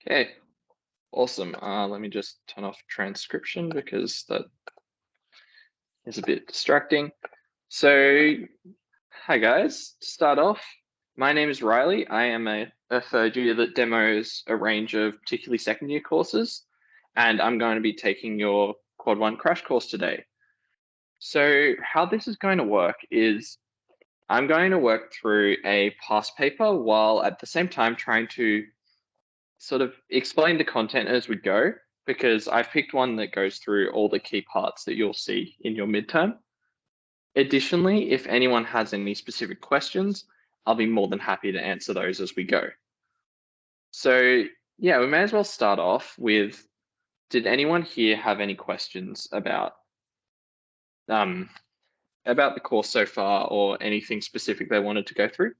Okay, awesome. Let me just turn off transcription because that is a bit distracting. So, hi guys. To start off, my name is Riley. I am a third year that demos a range of particularly second year courses, and I'm going to be taking your Quad 1 crash course today. So how this is going to work is I'm going to work through a past paper while at the same time trying to sort of explain the content as we go, because I've picked one that goes through all the key parts that you'll see in your midterm. Additionally, if anyone has any specific questions, I'll be more than happy to answer those as we go. So yeah, we may as well start off with, did anyone here have any questions about the course so far or anything specific they wanted to go through?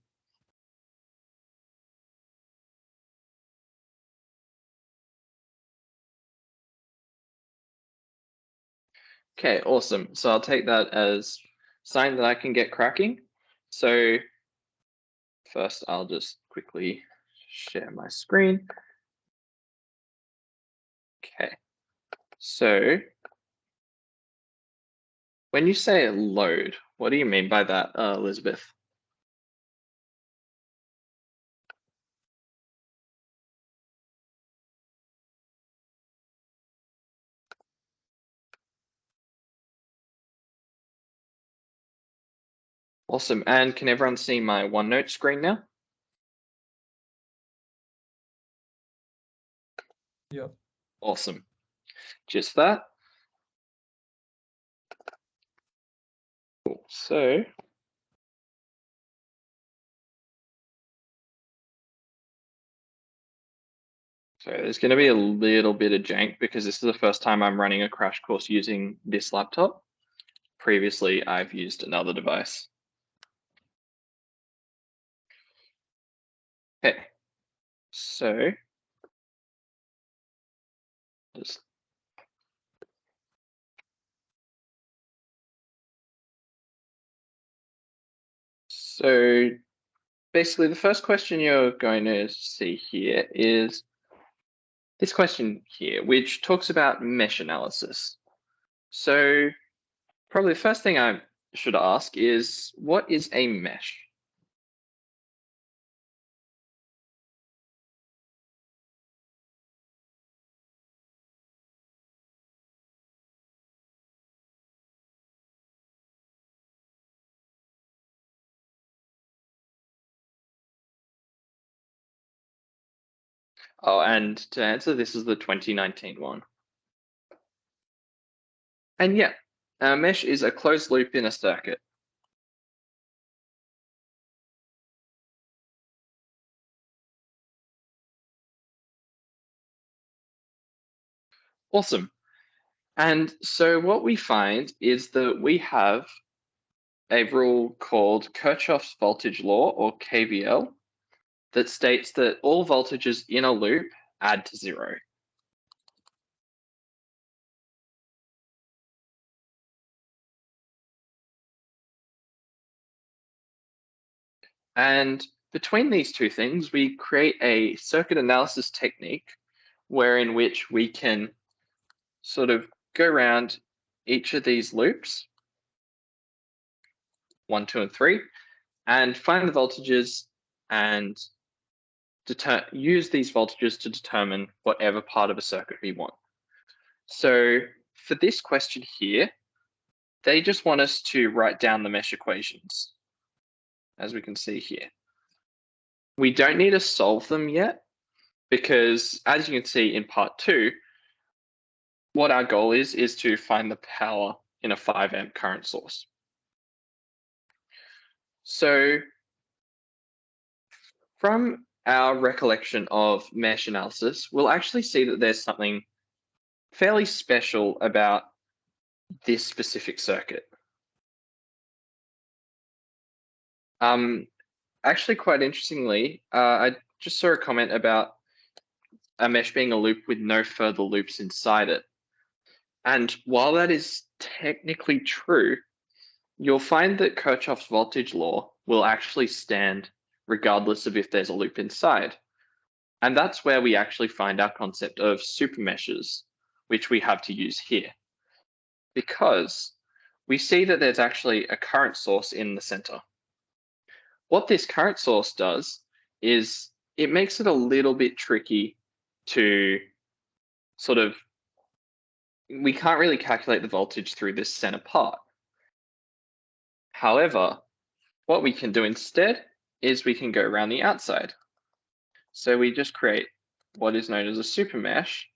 Okay, awesome. So I'll take that as a sign that I can get cracking. So first, I'll just quickly share my screen. Okay, so when you say load, what do you mean by that, Elizabeth? Awesome. And can everyone see my OneNote screen now? Yep. Awesome. Just that. Cool. So there's going to be a little bit of jank because this is the first time I'm running a crash course using this laptop. Previously, I've used another device. Okay, so basically the first question you're going to see here is this question here, which talks about mesh analysis. So probably the first thing I should ask is, what is a mesh? Oh, and to answer, this is the 2019 one. And yeah, a mesh is a closed loop in a circuit. Awesome. And so what we find is that we have a rule called Kirchhoff's voltage law, or KVL, that states that all voltages in a loop add to zero. And between these two things, we create a circuit analysis technique wherein which we can sort of go around each of these loops, 1, 2, and 3, and find the voltages and use these voltages to determine whatever part of a circuit we want. So for this question here, they just want us to write down the mesh equations, as we can see here. We don't need to solve them yet, because as you can see in part 2, what our goal is to find the power in a 5 amp current source. So from our recollection of mesh analysis, we'll actually see that there's something fairly special about this specific circuit. Actually, quite interestingly, I just saw a comment about a mesh being a loop with no further loops inside it. And while that is technically true, you'll find that Kirchhoff's voltage law will actually stand regardless of if there's a loop inside. And that's where we actually find our concept of super meshes, which we have to use here. Because we see that there's actually a current source in the center. What this current source does is it makes it a little bit tricky to sort of, we can't really calculate the voltage through this center part. However, what we can do instead is we can go around the outside. So we just create what is known as a super mesh,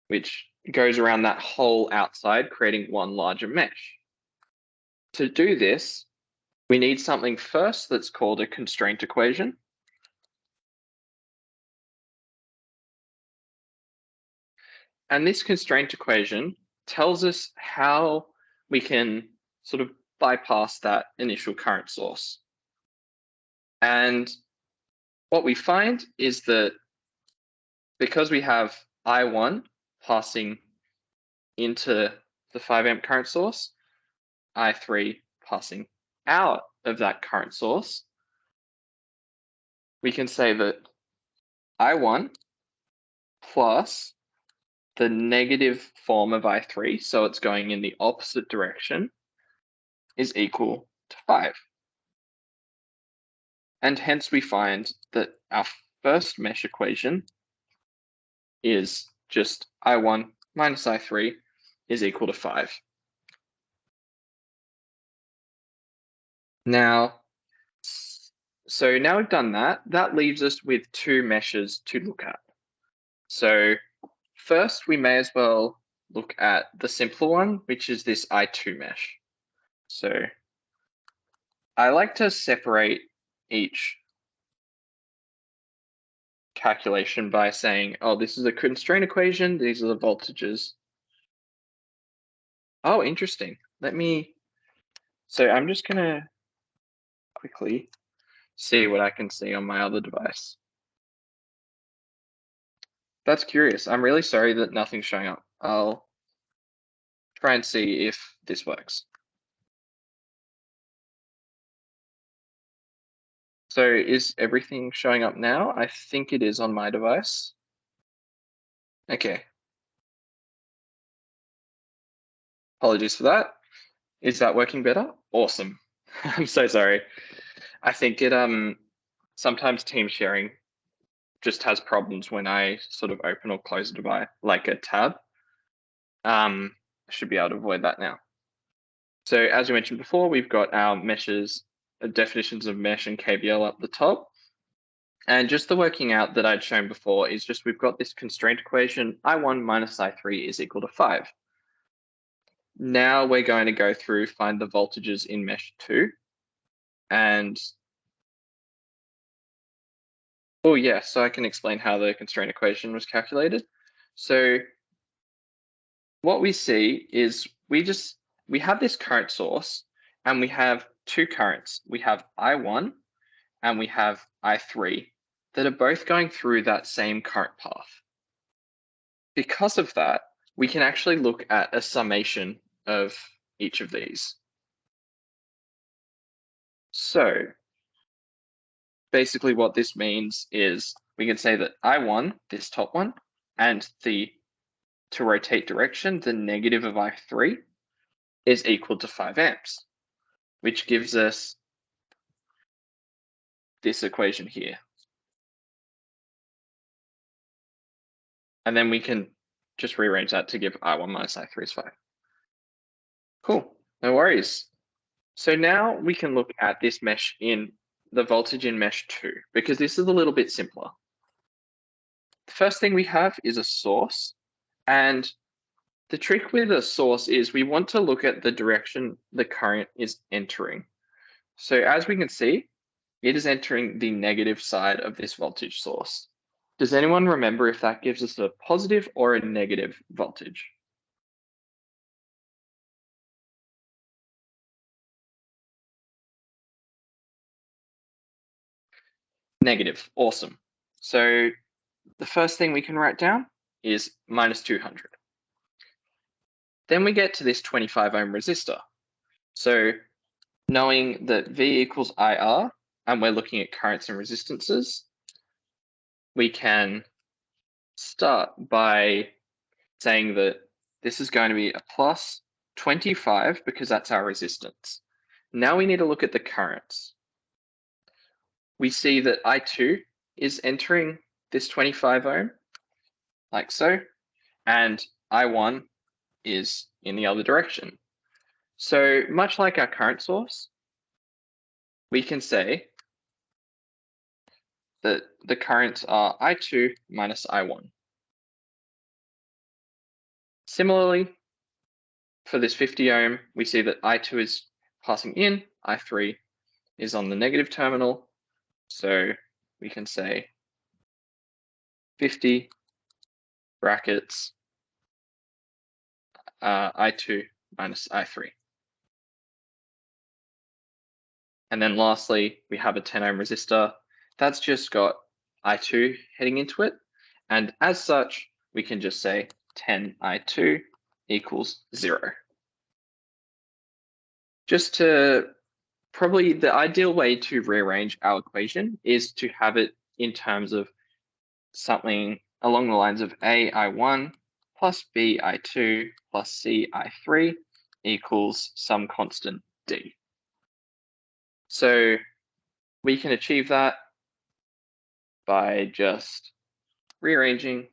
which goes around that whole outside, creating one larger mesh. To do this, we need something first that's called a constraint equation. And this constraint equation tells us how we can sort of bypass that initial current source. And what we find is that because we have I1 passing into the 5 amp current source, I3 passing out of that current source, we can say that I1 plus the negative form of I3, so it's going in the opposite direction, is equal to 5. And hence we find that our first mesh equation is just I1 minus I3 is equal to 5. Now, so now we've done that, that leaves us with two meshes to look at. So first, we may as well look at the simpler one, which is this I2 mesh. So I like to separate each calculation by saying, oh, this is a constraint equation, these are the voltages. Oh, interesting. So I'm just gonna quickly see what I can see on my other device. That's curious. I'm really sorry that nothing's showing up. I'll try and see if this works. So is everything showing up now? I think it is on my device. Okay. Apologies for that. Is that working better? Awesome. I'm so sorry. I think it sometimes team sharing just has problems when I sort of open or close a device, like a tab. I should be able to avoid that now. So as we mentioned before, we've got our meshes, definitions of mesh and KBL up the top. And just the working out that I'd shown before is just we've got this constraint equation, I1 minus I3 is equal to 5. Now we're going to go through, find the voltages in mesh 2. And, oh yeah, so I can explain how the constraint equation was calculated. So what we see is we have this current source and we have two currents. We have I1 and we have I3 that are both going through that same current path. Because of that, we can actually look at a summation of each of these. So basically what this means is we can say that I1, this top one, and to rotate direction, the negative of I3 is equal to 5 amps, which gives us this equation here. And then we can just rearrange that to give I1 minus I3 is 5. Cool, no worries. So now we can look at this mesh in the voltage in mesh 2, because this is a little bit simpler. The first thing we have is a source, and the trick with a source is we want to look at the direction the current is entering. So as we can see, it is entering the negative side of this voltage source. Does anyone remember if that gives us a positive or a negative voltage? Negative, awesome. So the first thing we can write down is minus 200. Then we get to this 25 ohm resistor. So knowing that V equals IR, and we're looking at currents and resistances, we can start by saying that this is going to be a plus 25 because that's our resistance. Now we need to look at the currents. We see that I2 is entering this 25 ohm, like so, and I1 is in the other direction. So much like our current source, we can say that the currents are I2 minus I1. Similarly, for this 50 ohm, we see that I2 is passing in, I3 is on the negative terminal, so we can say 50 brackets I2 minus I3. And then lastly, we have a 10 ohm resistor. That's just got I2 heading into it. And as such, we can just say 10 I2 equals 0. Just to, probably the ideal way to rearrange our equation is to have it in terms of something along the lines of A I1 plus B I2 plus C I3 equals some constant D. So we can achieve that by just rearranging.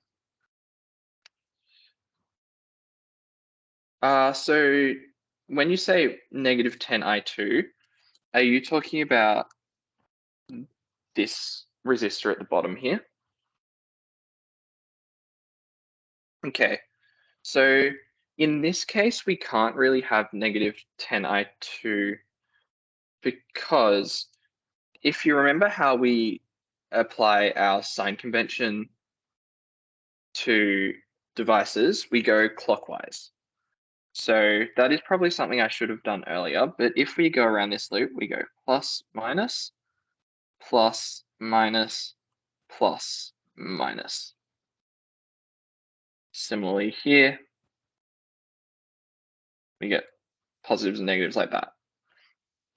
So when you say negative 10 I2, are you talking about this resistor at the bottom here? Okay, so in this case, we can't really have negative 10 I2 because if you remember how we apply our sign convention to devices, we go clockwise. So that is probably something I should have done earlier, but if we go around this loop, we go plus, minus, plus, minus, plus, minus. Similarly here, we get positives and negatives like that.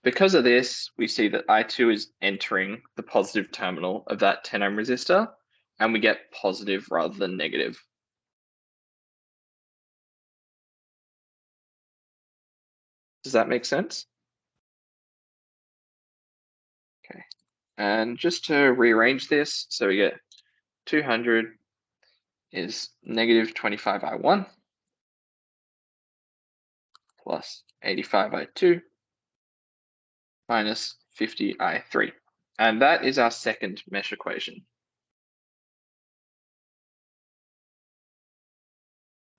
Because of this, we see that I2 is entering the positive terminal of that 10 ohm resistor, and we get positive rather than negative. Does that make sense? Okay, and just to rearrange this, so we get 200 is negative 25 I1 plus 85 I2 minus 50 I3. And that is our second mesh equation.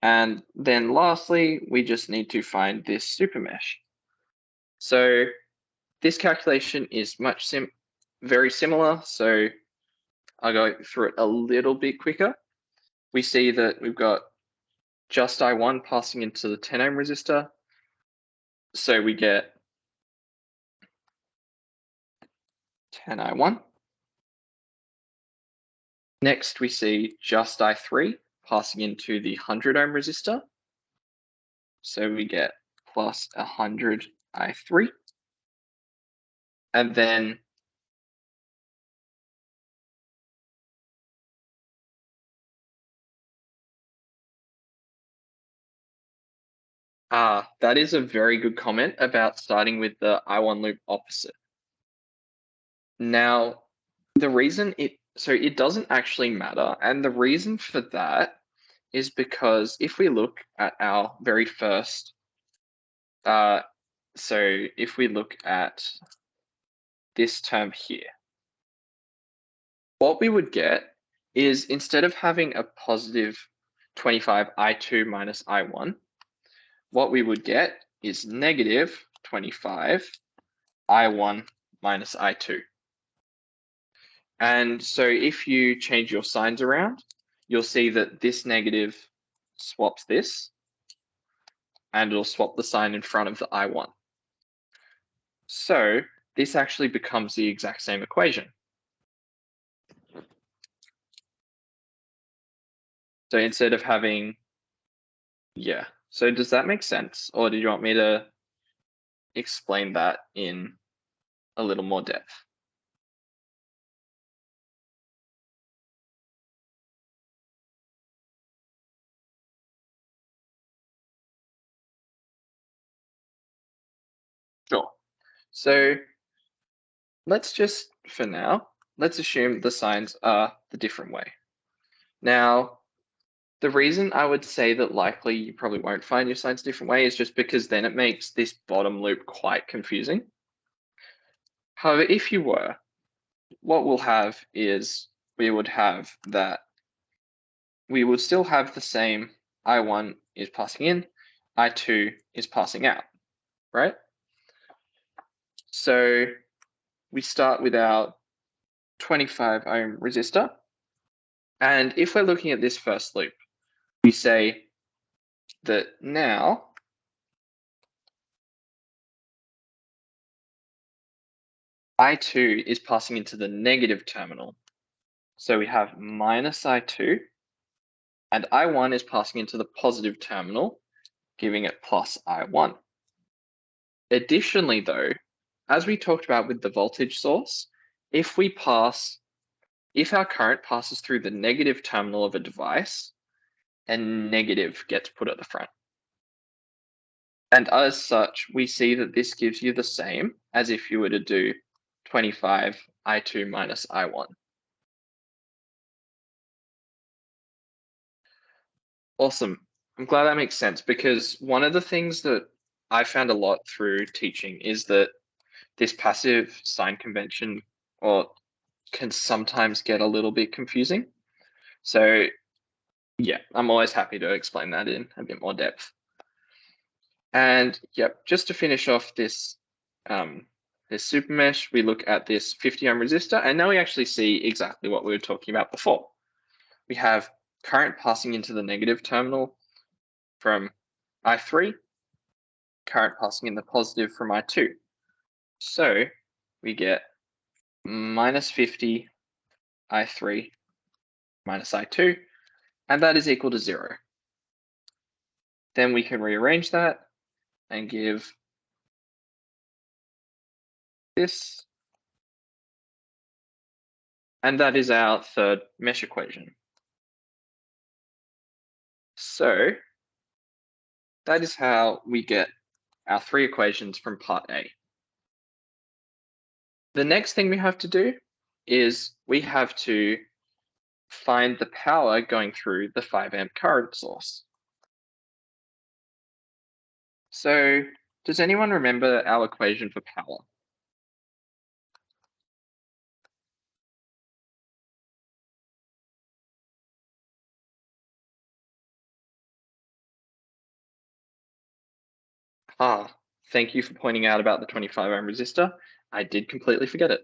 And then lastly, we just need to find this super mesh. So this calculation is very similar, so I'll go through it a little bit quicker. We see that we've got just I1 passing into the 10 ohm resistor. So we get 10 I1. Next, we see just I3 passing into the 100 ohm resistor. So we get plus 100 I3. And then that is a very good comment about starting with the I1 loop opposite. Now, the reason it doesn't actually matter, and the reason for that is because if we look at our very first, so if we look at this term here, what we would get is instead of having a positive 25 I2 minus I1, what we would get is negative 25 I1 minus I2. And so if you change your signs around, you'll see that this negative swaps this, and it'll swap the sign in front of the I1. So this actually becomes the exact same equation. So instead of having, yeah. So does that make sense? Or did you want me to explain that in a little more depth? So let's just, for now, let's assume the signs are the different way. Now, the reason I would say that likely you probably won't find your signs a different way is just because then it makes this bottom loop quite confusing. However, if you were, what we'll have is we would have that we would still have the same I1 is passing in, I2 is passing out, right? So we start with our 25 ohm resistor. And if we're looking at this first loop, we say that now I2 is passing into the negative terminal. So we have minus I2, and I1 is passing into the positive terminal, giving it plus I1. Additionally, though, as we talked about with the voltage source, if our current passes through the negative terminal of a device, a negative gets put at the front. And as such, we see that this gives you the same as if you were to do 25 I2 minus I1. Awesome. I'm glad that makes sense, because one of the things that I found a lot through teaching is that this passive sign convention can sometimes get a little bit confusing. So yeah, I'm always happy to explain that in a bit more depth. And yep, just to finish off this super mesh, we look at this 50 ohm resistor, and now we actually see exactly what we were talking about before. We have current passing into the negative terminal from I3, current passing in the positive from I2. So we get minus 50 I3 minus I2, and that is equal to 0. Then we can rearrange that and give this, and that is our third mesh equation. So that is how we get our 3 equations from part A. The next thing we have to do is we have to find the power going through the 5 amp current source. So does anyone remember our equation for power? Thank you for pointing out about the 25 ohm resistor. I did completely forget it.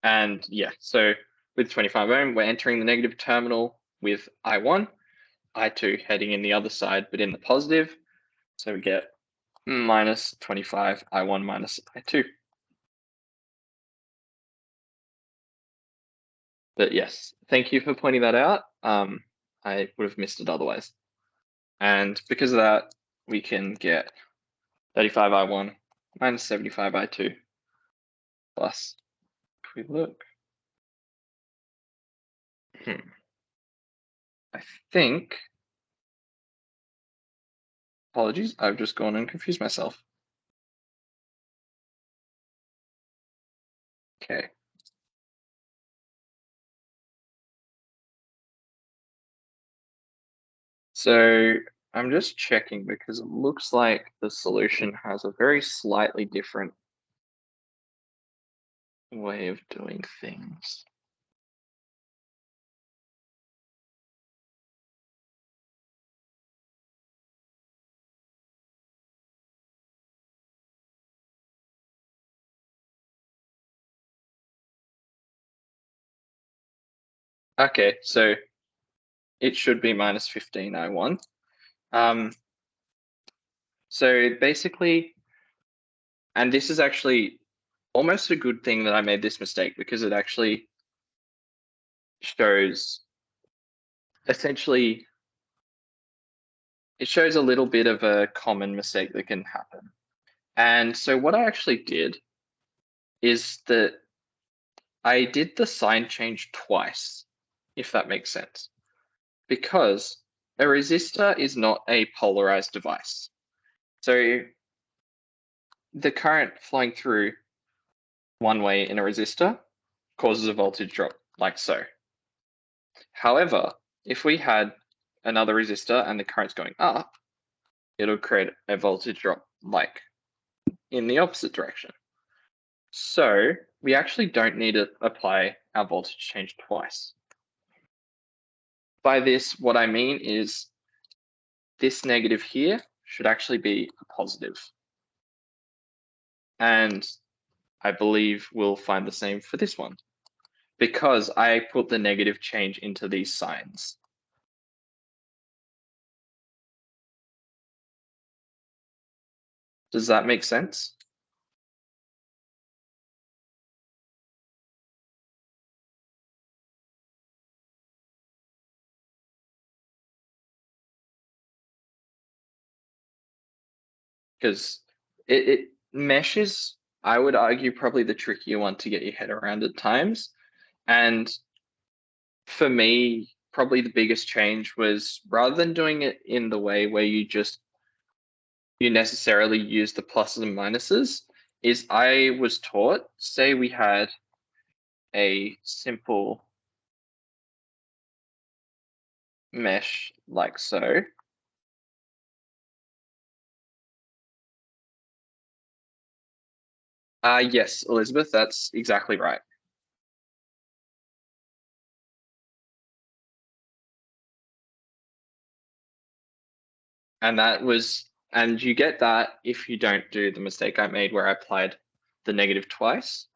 And yeah, so with 25 ohm, we're entering the negative terminal with I1, I2 heading in the other side, but in the positive. So we get minus 25 I1 minus I2. But yes, thank you for pointing that out. I would have missed it otherwise. And because of that, we can get 35 I1 minus 75 I2 plus, if we look, I think, apologies, I've just gone and confused myself. Okay. So I'm just checking because it looks like the solution has a very slightly different way of doing things. Okay, so it should be minus 15 I1. So basically, and this is actually almost a good thing that I made this mistake, because it actually shows, essentially, it shows a little bit of a common mistake that can happen. And so what I actually did is that I did the sign change twice, if that makes sense. Because a resistor is not a polarized device. So the current flowing through one way in a resistor causes a voltage drop like so. However, if we had another resistor and the current's going up, it'll create a voltage drop like in the opposite direction. So we actually don't need to apply our voltage change twice. By this, what I mean is this negative here should actually be a positive. And I believe we'll find the same for this one, because I put the negative change into these signs. Does that make sense? Because it mesh is, I would argue, probably the trickier one to get your head around at times. And for me, probably the biggest change was, rather than doing it in the way where you necessarily use the pluses and minuses, is I was taught, say we had a simple mesh like so. Yes, Elizabeth, that's exactly right. And you get that if you don't do the mistake I made where I applied the negative twice.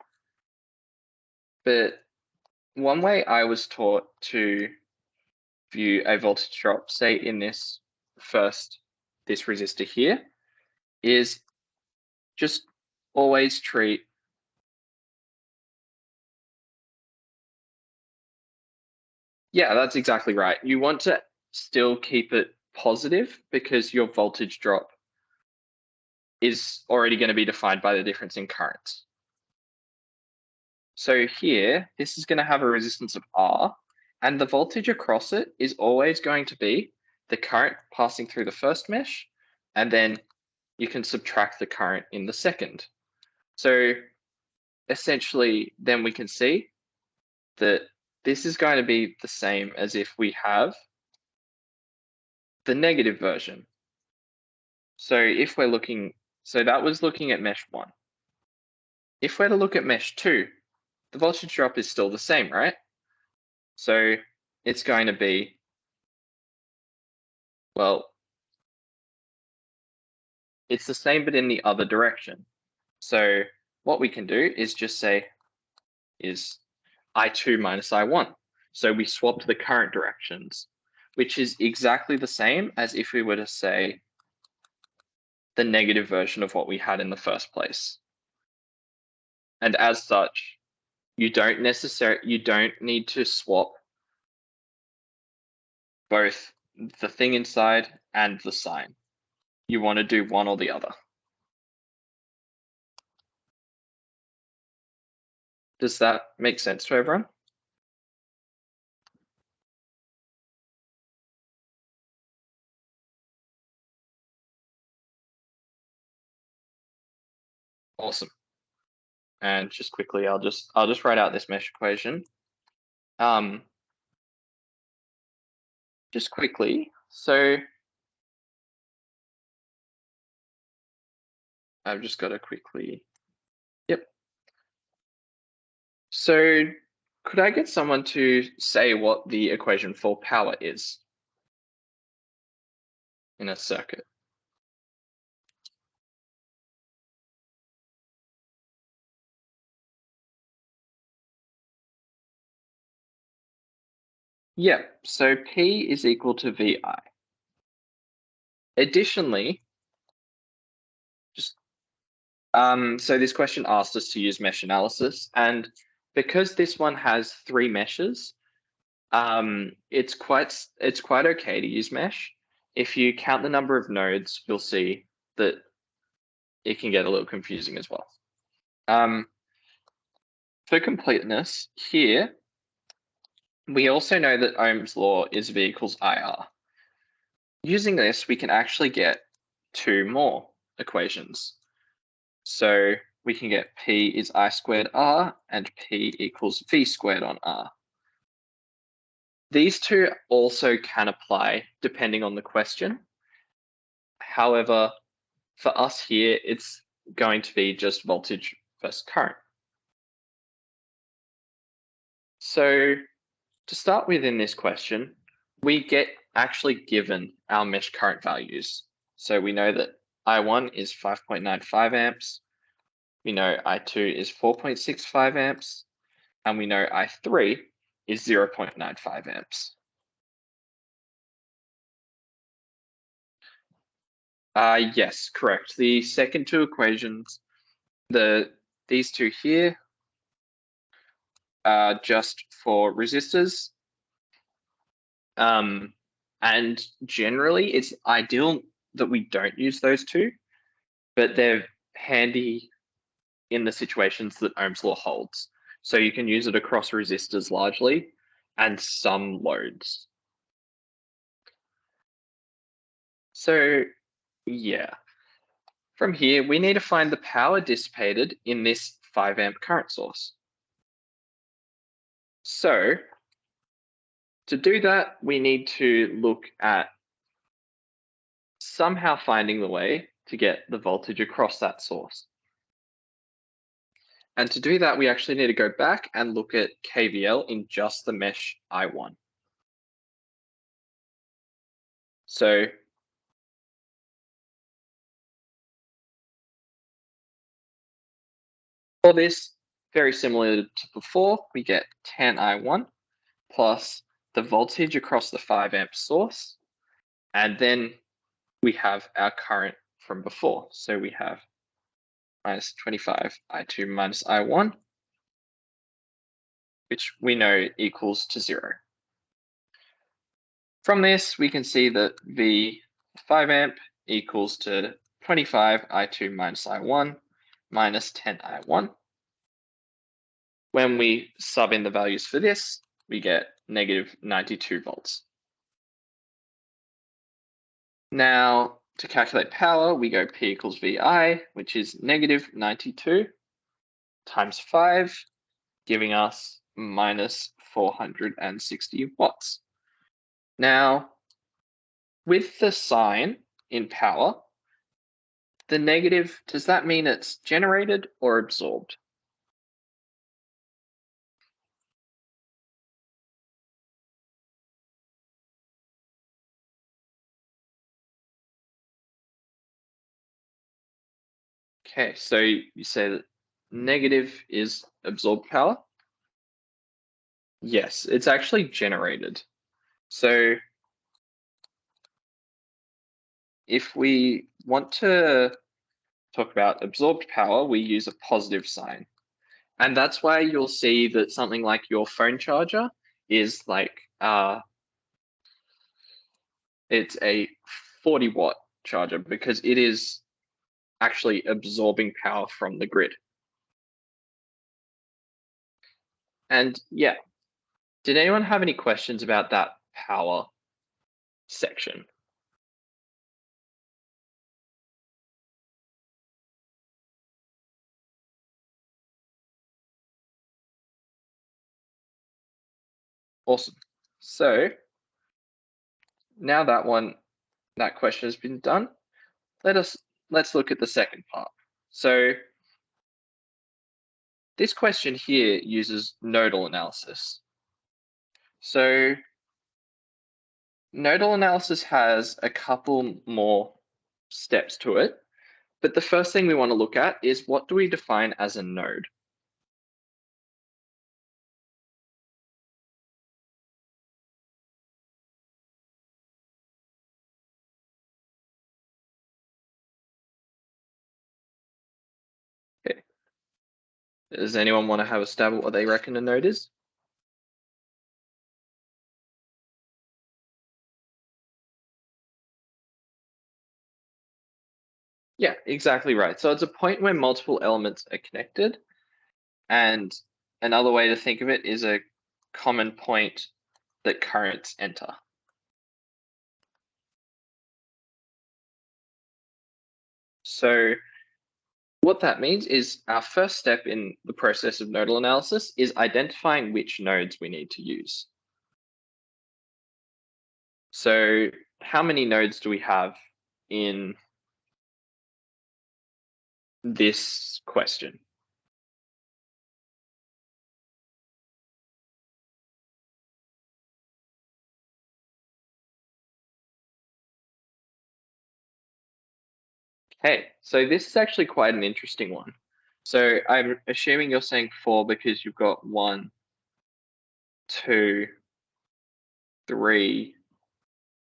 But one way I was taught to view a voltage drop, say in this resistor here, is just always treat Yeah, that's exactly right. You want to still keep it positive because your voltage drop is already going to be defined by the difference in current. So here, this is going to have a resistance of R, and the voltage across it is always going to be the current passing through the first mesh, and then you can subtract the current in the second. So essentially, then we can see that this is going to be the same as if we have the negative version. So if we're looking, so that was looking at mesh 1. If we're to look at mesh 2, the voltage drop is still the same, right? So it's going to be, well, it's the same but in the other direction. So what we can do is just say is I2 minus I1. So we swapped the current directions, which is exactly the same as if we were to say the negative version of what we had in the first place. And as such, you don't need to swap both the thing inside and the sign. You want to do one or the other. Does that make sense to everyone? Awesome. And just quickly, I'll just write out this mesh equation. Just quickly, so I've just got to quickly, yep. So could I get someone to say what the equation for power is in a circuit? Yeah, so P is equal to VI. Additionally, so this question asked us to use mesh analysis, and because this one has 3 meshes, it's quite okay to use mesh. If you count the number of nodes, you'll see that it can get a little confusing as well. For completeness, here we also know that Ohm's law is V equals IR. using this, we can actually get two more equations. So we can get P is I squared R and P equals V squared on R. These two also can apply depending on the question. However, for us here, it's going to be just voltage versus current. So to start with in this question, we get actually given our mesh current values. So we know that I1 is 5.95 amps, we know I2 is 4.65 amps, and we know I3 is 0.95 amps. Yes, correct. The second two equations, these two here are just for resistors. And generally, it's ideal that we don't use those two, but they're handy in the situations that Ohm's law holds. So you can use it across resistors largely and some loads. So yeah, from here, we need to find the power dissipated in this 5 amp current source. So to do that, we need to look at somehow finding the way to get the voltage across that source. And to do that, we actually need to go back and look at KVL in just the mesh I1. So for this, very similar to before, we get tan I1 plus the voltage across the 5 amp source, and then we have our current from before. So we have minus 25 I2 minus I1, which we know equals to 0. From this, we can see that the 5 amp equals to 25 I2 minus I1 minus 10 I1. When we sub in the values for this, we get negative 92 volts. Now, to calculate power, we go P equals VI, which is negative 92 times 5, giving us minus 460 watts. Now, with the sign in power, the negative, does that mean it's generated or absorbed? Okay, so you say that negative is absorbed power? Yes, it's actually generated. So if we want to talk about absorbed power, we use a positive sign. And that's why you'll see that something like your phone charger is like, it's a 40 watt charger because it is actually absorbing power from the grid. And yeah, did anyone have any questions about that power section? Awesome. So now that question has been done, let's look at the second part. So this question here uses nodal analysis. So nodal analysis has a couple more steps to it, but the first thing we want to look at is what do we define as a node? Okay. Does anyone want to have a stab at what they reckon a node is? Yeah, exactly right. So it's a point where multiple elements are connected. And another way to think of it is a common point that currents enter. So what that means is our first step in the process of nodal analysis is identifying which nodes we need to use. So how many nodes do we have in this question? Okay, so this is actually quite an interesting one. So I'm assuming you're saying 4 because you've got 1, 2, 3.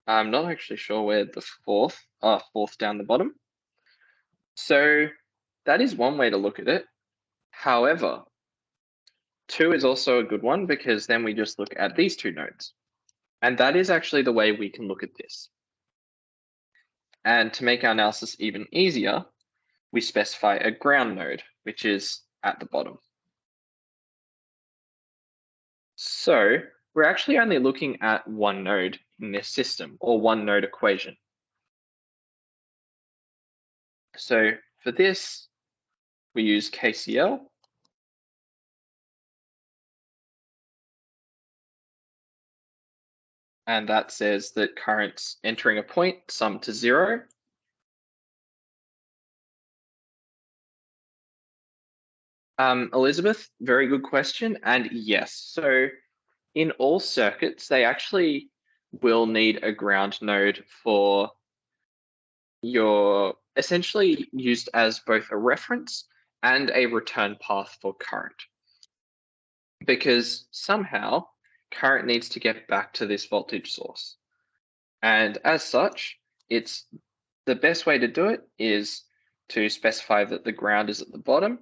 I'm not actually sure where the fourth down the bottom. So that is one way to look at it. However, 2 is also a good one because then we just look at these two nodes. And that is actually the way we can look at this. And to make our analysis even easier, we specify a ground node, which is at the bottom. So we're actually only looking at one node in this system, or one node equation. So for this, we use KCL. And that says that currents entering a point sum to 0. Elizabeth, very good question. And yes, so in all circuits, they actually will need a ground node for your essentially used as both a reference and a return path for current. Because somehow current needs to get back to this voltage source. And as such, it's the best way to do it is to specify that the ground is at the bottom.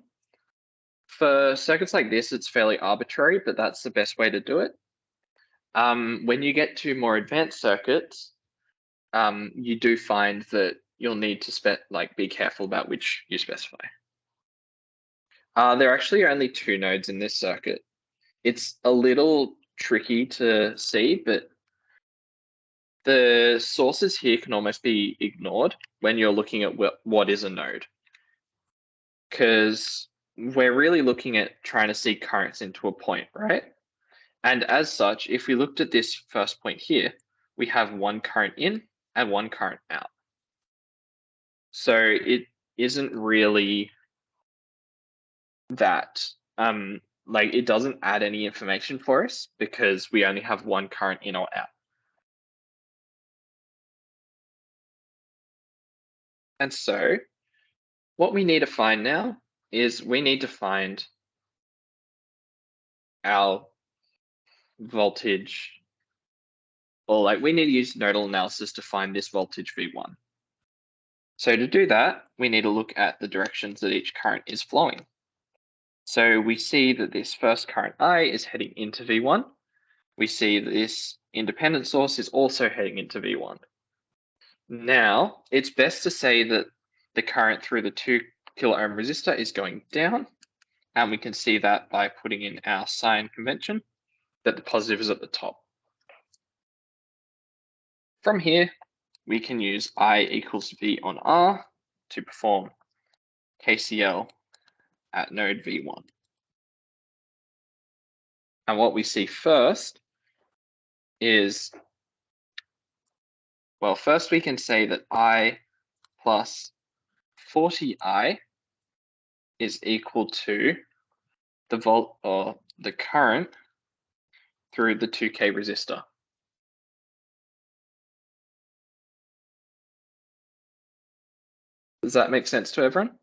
For circuits like this, it's fairly arbitrary, but that's the best way to do it. When you get to more advanced circuits, you do find that you'll need to be careful about which you specify. There are actually only 2 nodes in this circuit. It's a little tricky to see, but the sources here can almost be ignored when you're looking at what is a node. Because we're really looking at trying to see currents into a point, right? And as such, if we looked at this first point here, we have one current in and one current out. So it isn't really that, it doesn't add any information for us because we only have one current in or out. And so what we need to find now is we need to find our voltage, or we need to use nodal analysis to find this voltage V1. So to do that, we need to look at the directions that each current is flowing. So we see that this first current I is heading into V1. We see that this independent source is also heading into V1. Now, it's best to say that the current through the 2 kilo ohm resistor is going down, and we can see that by putting in our sign convention, that the positive is at the top. From here, we can use I equals V on R to perform KCL at node V1. And what we see first is, well, first we can say that I plus 40I is equal to the volt or the current through the 2K resistor. Does that make sense to everyone?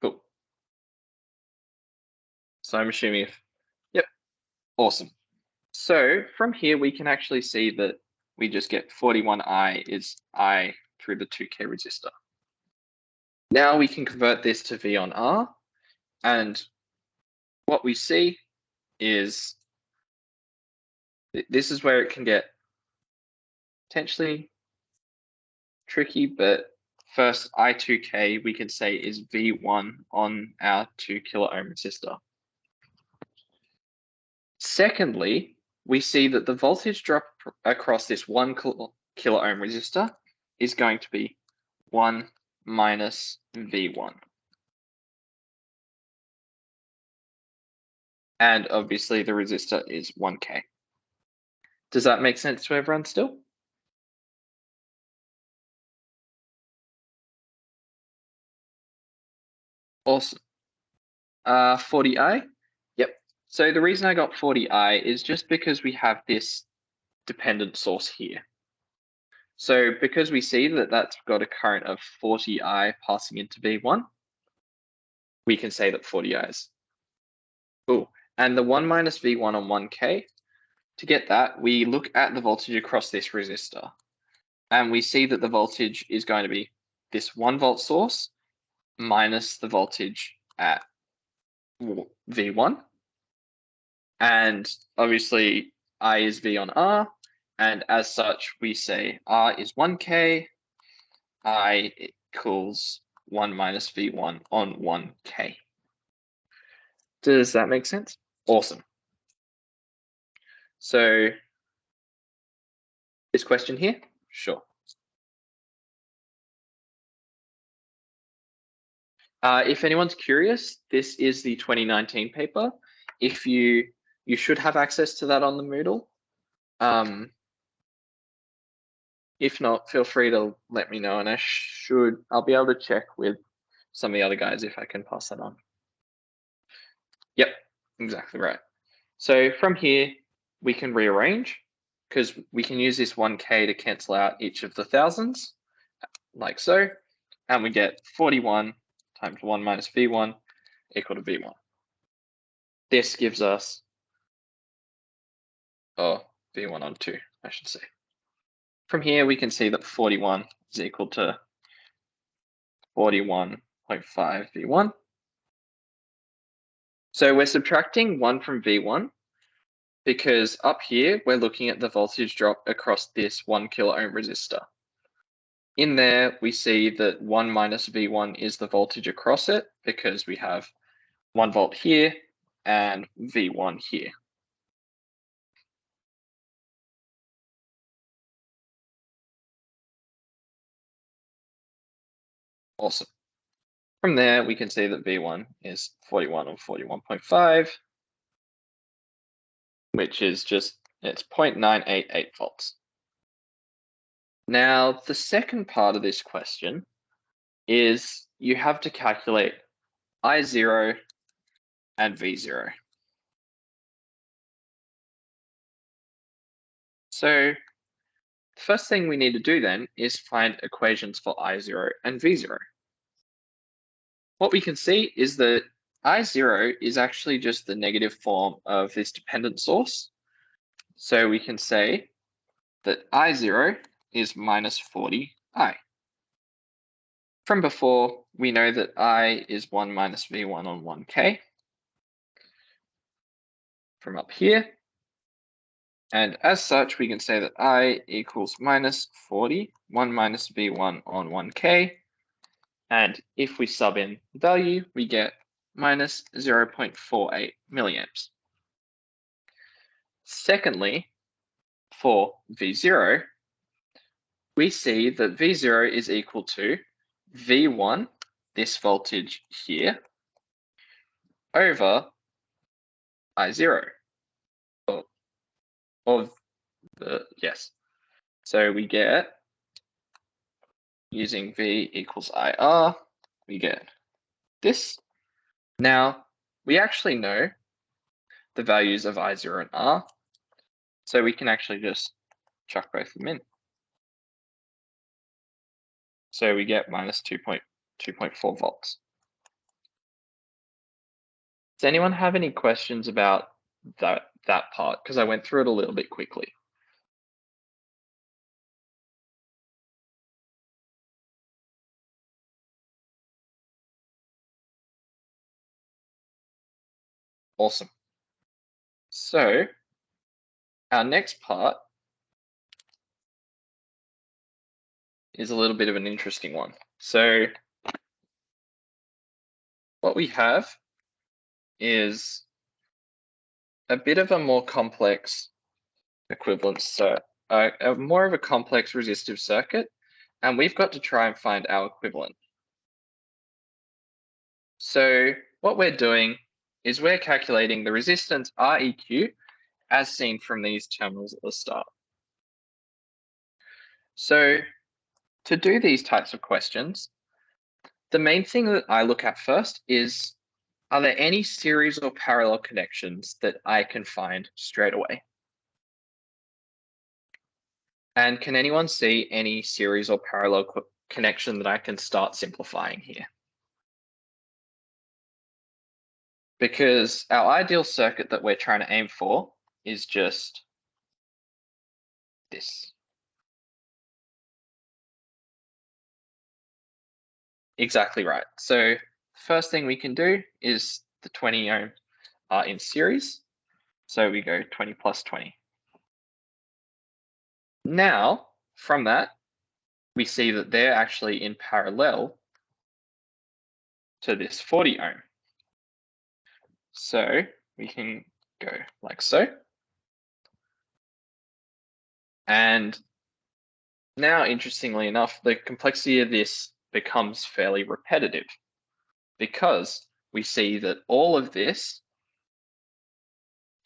Cool. So I'm assuming yep, awesome. So from here, we can actually see that we just get 41I is I through the 2K resistor. Now we can convert this to V on R, and what we see is this is where it can get potentially tricky, but first I2K we can say is V1 on our 2 kilo ohm resistor. Secondly, we see that the voltage drop across this 1 kilo ohm resistor is going to be 1 minus V1. And obviously the resistor is 1K. Does that make sense to everyone still? Awesome. 40I? Yep. So the reason I got 40I is just because we have this dependent source here. So because we see that that's got a current of 40I passing into V1, we can say that 40I is. Cool. And the 1 minus V1 on 1K, to get that, we look at the voltage across this resistor. And we see that the voltage is going to be this 1 volt source minus the voltage at V1. And obviously I is V on R. And as such, we say R is 1K, I equals 1 minus V1 on 1K. Does that make sense? Awesome. So this question here? Sure. If anyone's curious, this is the 2019 paper. If you should have access to that on the Moodle. If not, feel free to let me know, and I'll be able to check with some of the other guys if I can pass that on. Yep, exactly right. So from here, we can rearrange because we can use this 1K to cancel out each of the thousands, like so, and we get 41 times 1 minus V1 equal to V1. This gives us, V1 on 2, I should say. From here, we can see that 41 is equal to 41.5 V1. So we're subtracting 1 from V1 because up here, we're looking at the voltage drop across this 1 kilo ohm resistor. In there, we see that 1 minus V1 is the voltage across it because we have 1 volt here and V1 here. Awesome. From there, we can see that V1 is 41 or 41.5, which is just, it's 0.988 volts. Now, the second part of this question is you have to calculate I0 and V0. So the first thing we need to do then is find equations for I0 and V0. What we can see is that I0 is actually just the negative form of this dependent source. So we can say that I0 is minus 40I. From before, we know that I is 1 minus V1 on 1K. From up here. And as such, we can say that I equals minus 40, 1 minus V1 on 1K. And if we sub in the value, we get minus 0.48 milliamps. Secondly, for V0, we see that V0 is equal to V1, this voltage here, over I0. Yes. So we get, using V equals IR, we get this. Now, we actually know the values of I0 and R, so we can actually just chuck both of them in. So we get minus 2.4 volts. Does anyone have any questions about that part? Because I went through it a little bit quickly. Awesome. So our next part is a little bit of an interesting one. So what we have is a bit of a more complex equivalent more of a complex resistive circuit, and we've got to try and find our equivalent. So what we're doing is we're calculating the resistance Req as seen from these terminals at the start. So to do these types of questions, the main thing that I look at first is, are there any series or parallel connections that I can find straight away? And can anyone see any series or parallel connection that I can start simplifying here? Because our ideal circuit that we're trying to aim for is just this. Exactly right. So first thing we can do is the 20 ohm are in series. So we go 20 plus 20. Now, from that, we see that they're actually in parallel to this 40 ohm. So we can go like so. And now, interestingly enough, the complexity of this becomes fairly repetitive because we see that all of this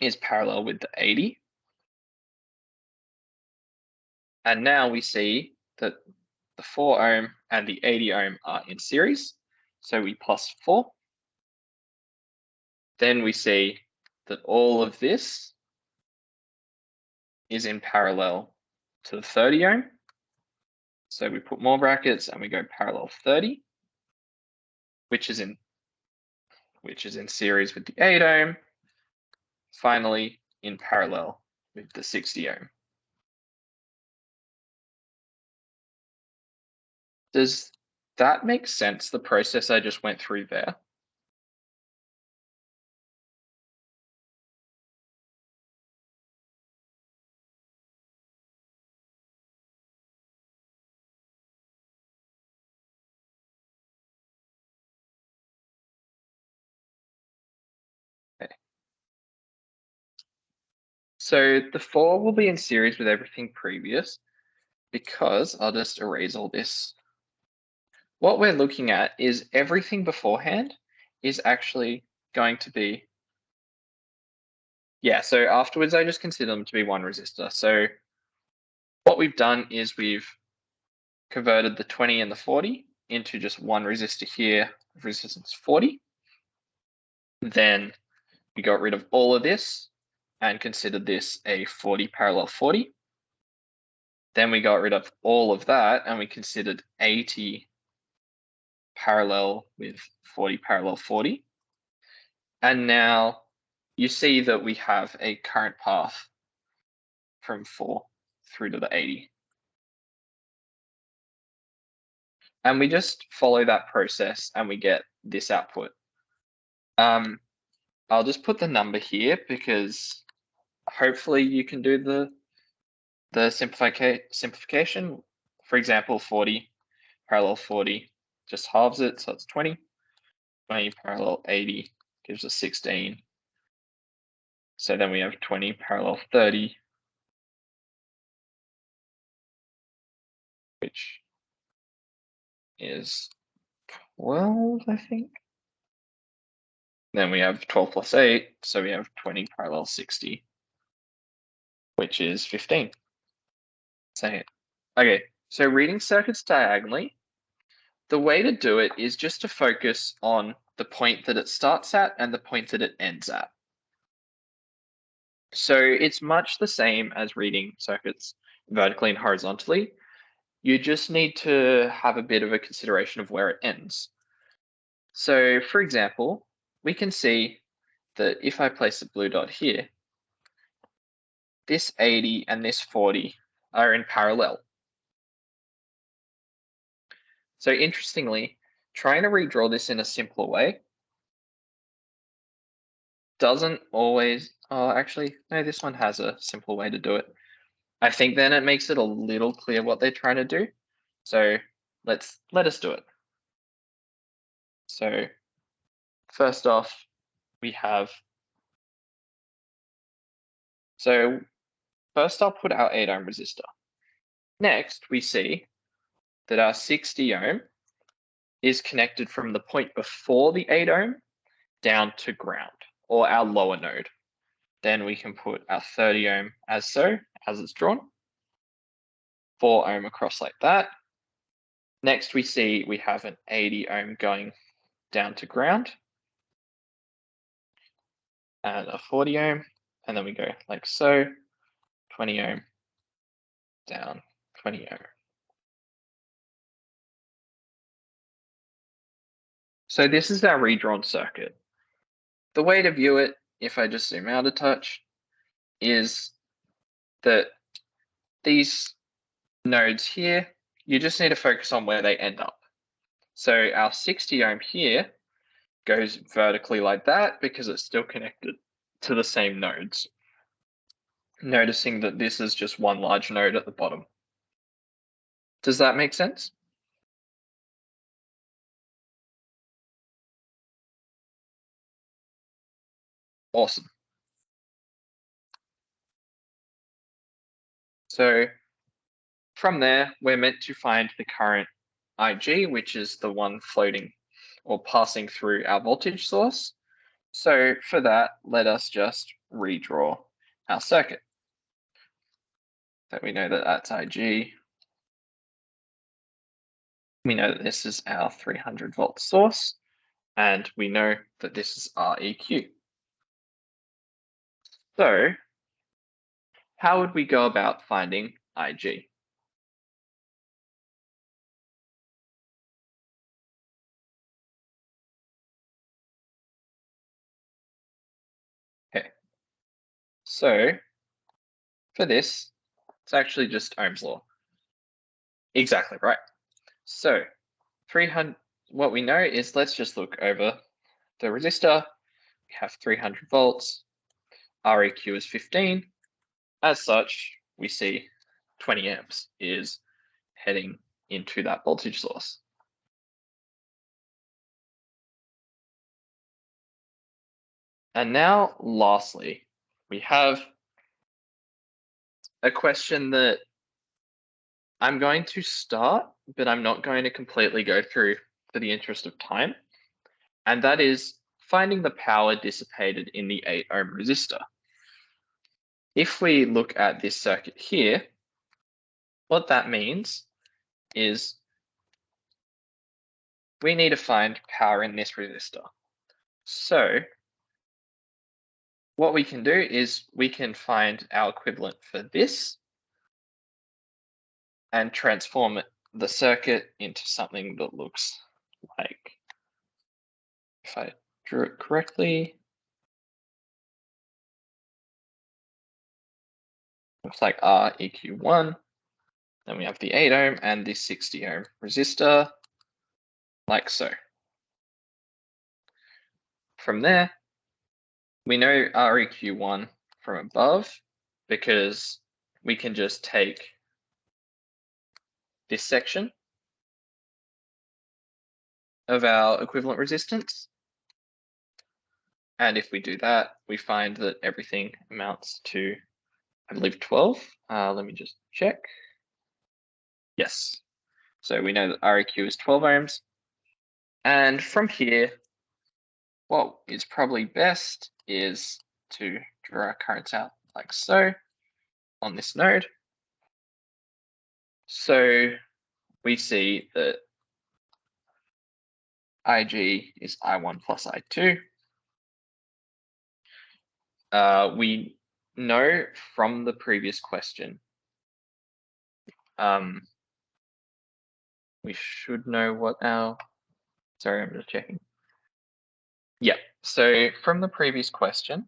is parallel with the 80. And now we see that the 4 ohm and the 80 ohm are in series. So we plus 4. Then we see that all of this is in parallel to the 30 ohm. So we put more brackets and we go parallel 30, which is in series with the 8 ohm. Finally, in parallel with the 60 ohm. Does that make sense, the process I just went through there? Okay. So the 4 will be in series with everything previous because I'll just erase all this. What we're looking at is everything beforehand is actually going to be, yeah, so afterwards I just consider them to be one resistor. So what we've done is we've converted the 20 and the 40 into just one resistor here, resistance 40. Then we got rid of all of this and considered this a 40 parallel 40. Then we got rid of all of that and we considered 80 parallel with 40 parallel 40. And now you see that we have a current path from 4 through to the 80. And we just follow that process and we get this output. I'll just put the number here because hopefully you can do the simplification. For example, 40 parallel 40 just halves it, so it's 20. 20 parallel 80 gives us 16. So then we have 20 parallel 30, which is 12, I think. Then we have 12 plus 8, so we have 20 parallel 60, which is 15. Okay, so reading circuits diagonally, the way to do it is just to focus on the point that it starts at and the point that it ends at. So it's much the same as reading circuits vertically and horizontally. You just need to have a bit of a consideration of where it ends. So for example, we can see that if I place a blue dot here, this 80 and this 40 are in parallel. So interestingly, trying to redraw this in a simpler way doesn't always, oh, actually, no, this one has a simple way to do it. I think then it makes it a little clear what they're trying to do. So let us do it. So first off, we have, so first I'll put our 8 ohm resistor. Next, we see that our 60 ohm is connected from the point before the 8 ohm down to ground, or our lower node. Then we can put our 30 ohm as so, as it's drawn, 4 ohm across like that. Next, we see we have an 80 ohm going down to ground, and a 40 ohm, and then we go like so, 20 ohm down, 20 ohm. So this is our redrawn circuit. The way to view it, if I just zoom out a touch, is that these nodes here, you just need to focus on where they end up. So our 60 ohm here goes vertically like that because it's still connected to the same nodes. Noticing that this is just one large node at the bottom. Does that make sense? Awesome. So from there, we're meant to find the current IG, which is the one floating or passing through our voltage source. So for that, let us just redraw our circuit. So we know that that's IG. We know that this is our 300 volt source, and we know that this is REQ. So how would we go about finding IG? Okay, so for this, it's actually just Ohm's law. Exactly right. So 300, what we know is, let's just look over the resistor. We have 300 volts, REQ is 15. As such, we see 20 amps is heading into that voltage source. And now, lastly, we have a question that I'm going to start, but I'm not going to completely go through for the interest of time. And that is finding the power dissipated in the 8 ohm resistor. If we look at this circuit here, what that means is we need to find power in this resistor. So what we can do is we can find our equivalent for this and transform the circuit into something that looks like, if I drew it correctly, looks like REQ1. Then we have the 8 ohm and the 60 ohm resistor, like so. From there, we know REQ1 from above because we can just take this section of our equivalent resistance. And if we do that, we find that everything amounts to, I believe, 12. Let me just check. Yes. So we know that REQ is 12 ohms. And from here, what is probably best is to draw our currents out like so on this node. So we see that IG is I1 plus I2. We know from the previous question, we should know what our, sorry, I'm just checking. Yeah, so from the previous question,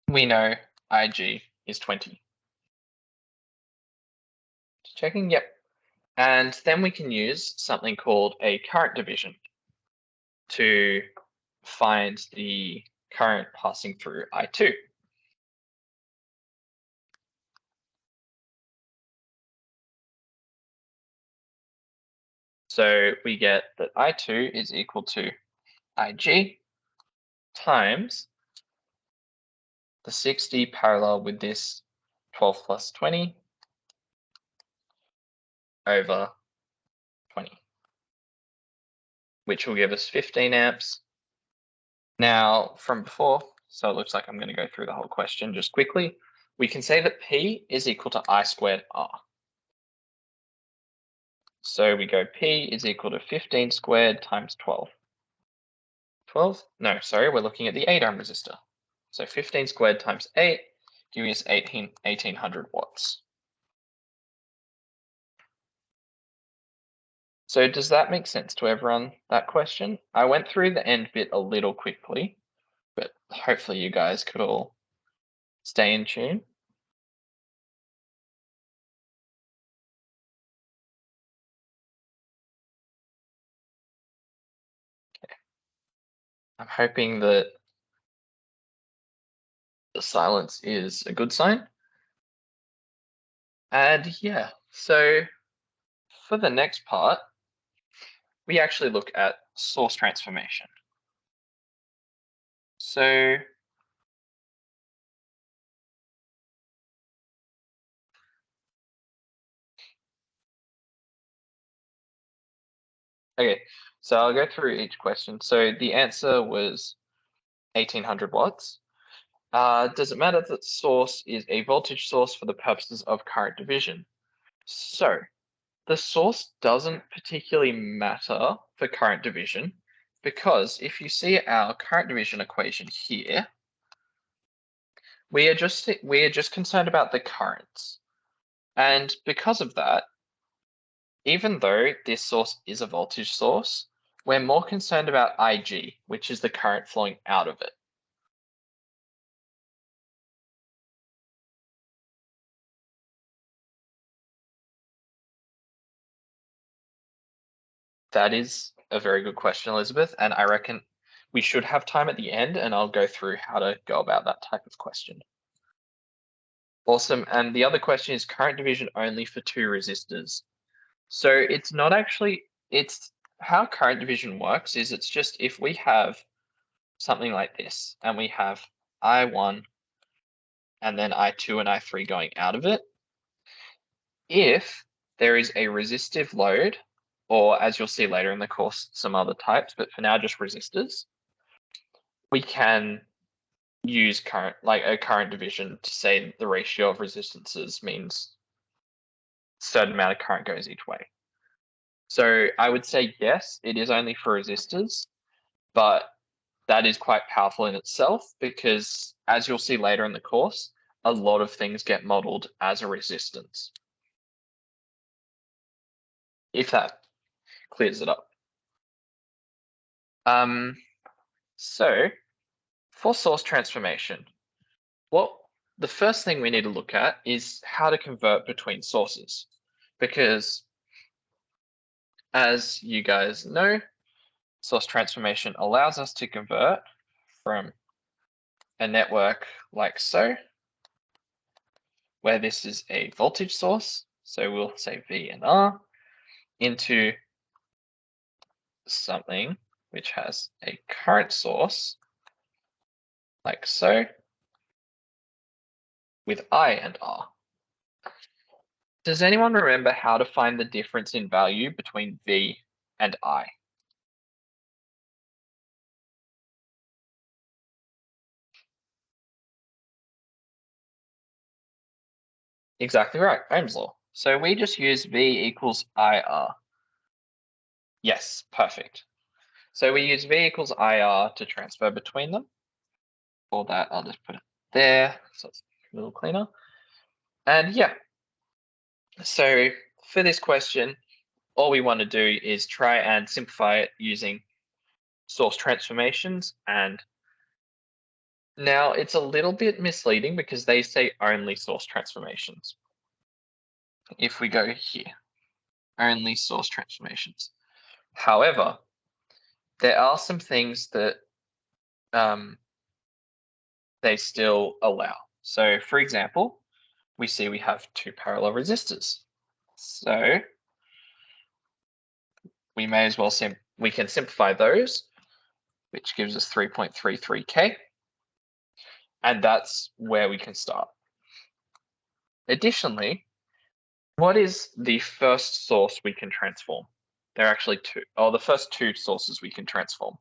we know IG is 20. Just checking, yep. And then we can use something called a current division to find the current passing through I2. So we get that I2 is equal to IG times the 60 parallel with this 12 plus 20 over 20, which will give us 15 amps. Now, from before, so it looks like I'm going to go through the whole question just quickly. We can say that P is equal to I squared R. So we go P is equal to 15 squared times 12. 12? No, sorry, we're looking at the 8 ohm resistor. So 15 squared times 8, giving us 1800 watts. So does that make sense to everyone, that question? I went through the end bit a little quickly, but hopefully you guys could all stay in tune. Okay. I'm hoping that the silence is a good sign. And yeah, so for the next part, we actually look at source transformation. So okay, so I'll go through each question. So the answer was 1800 watts. Does it matter that source is a voltage source for the purposes of current division? So the source doesn't particularly matter for current division, because if you see our current division equation here, we are just concerned about the currents. And because of that, even though this source is a voltage source, we're more concerned about IG, which is the current flowing out of it. That is a very good question, Elizabeth, and I reckon we should have time at the end, and I'll go through how to go about that type of question. Awesome, and the other question is current division only for 2 resistors. So it's not actually, it's how current division works is it's just if we have something like this, and we have I1 and then I2 and I3 going out of it, if there is a resistive load, or as you'll see later in the course, some other types, but for now just resistors, we can use current division to say the ratio of resistances means a certain amount of current goes each way. So I would say yes, it is only for resistors, but that is quite powerful in itself because as you'll see later in the course, a lot of things get modeled as a resistance. If that clears it up. So for source transformation, the first thing we need to look at is how to convert between sources, because as you guys know, source transformation allows us to convert from a network like so, where this is a voltage source, so we'll say V and R, into something which has a current source like so, with I and R. Does anyone remember how to find the difference in value between V and I? Exactly right, Ohm's law. So we just use V equals IR. Yes, perfect. So we use V equals IR to transfer between them. For that, I'll just put it there, so it's a little cleaner. And yeah, so for this question, all we want to do is try and simplify it using source transformations. And now it's a little bit misleading because they say only source transformations. If we go here, only source transformations. However, there are some things that they still allow. So for example, we see we have 2 parallel resistors. So we may as well we can simplify those, which gives us 3.33K. And that's where we can start. additionally, what is the first source we can transform? There are actually two, or the first two sources we can transform.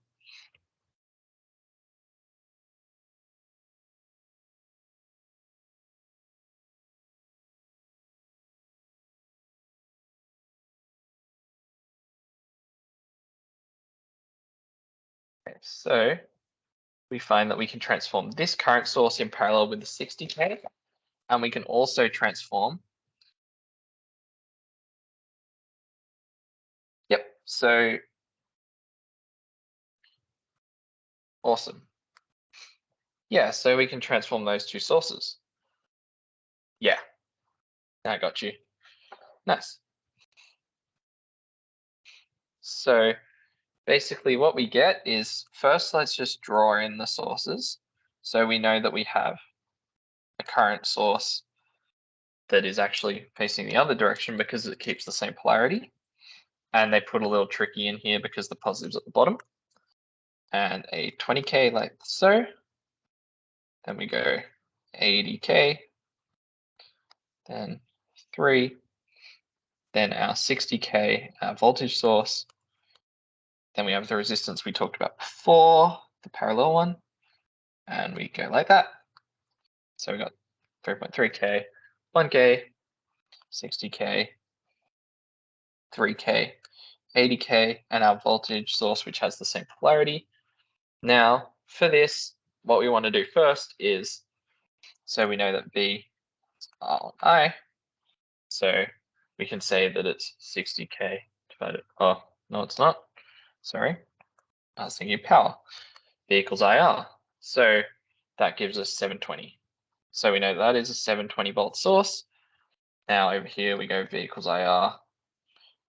Okay, so we find that we can transform this current source in parallel with the 60K, and we can also transform. Yep, so awesome. Yeah, so we can transform those two sources. Yeah, I got you. Nice. So basically what we get is, first let's just draw in the sources. So we know that we have a current source that is actually facing the other direction because it keeps the same polarity. And they put a little tricky in here because the positive's at the bottom. And a 20K like so. Then we go 80K, then 3, then our 60K, our voltage source. Then we have the resistance we talked about before, the parallel one, and we go like that. So we got 3.3K, 1K, 60K, 3K, 80K, and our voltage source, which has the same polarity. Now, for this, what we want to do first is, so we know that V is R on I, so we can say that it's 60K divided, oh, no, it's not. Sorry, I was thinking power. V equals IR. So that gives us 720. So we know that is a 720 volt source. Now over here we go V equals IR,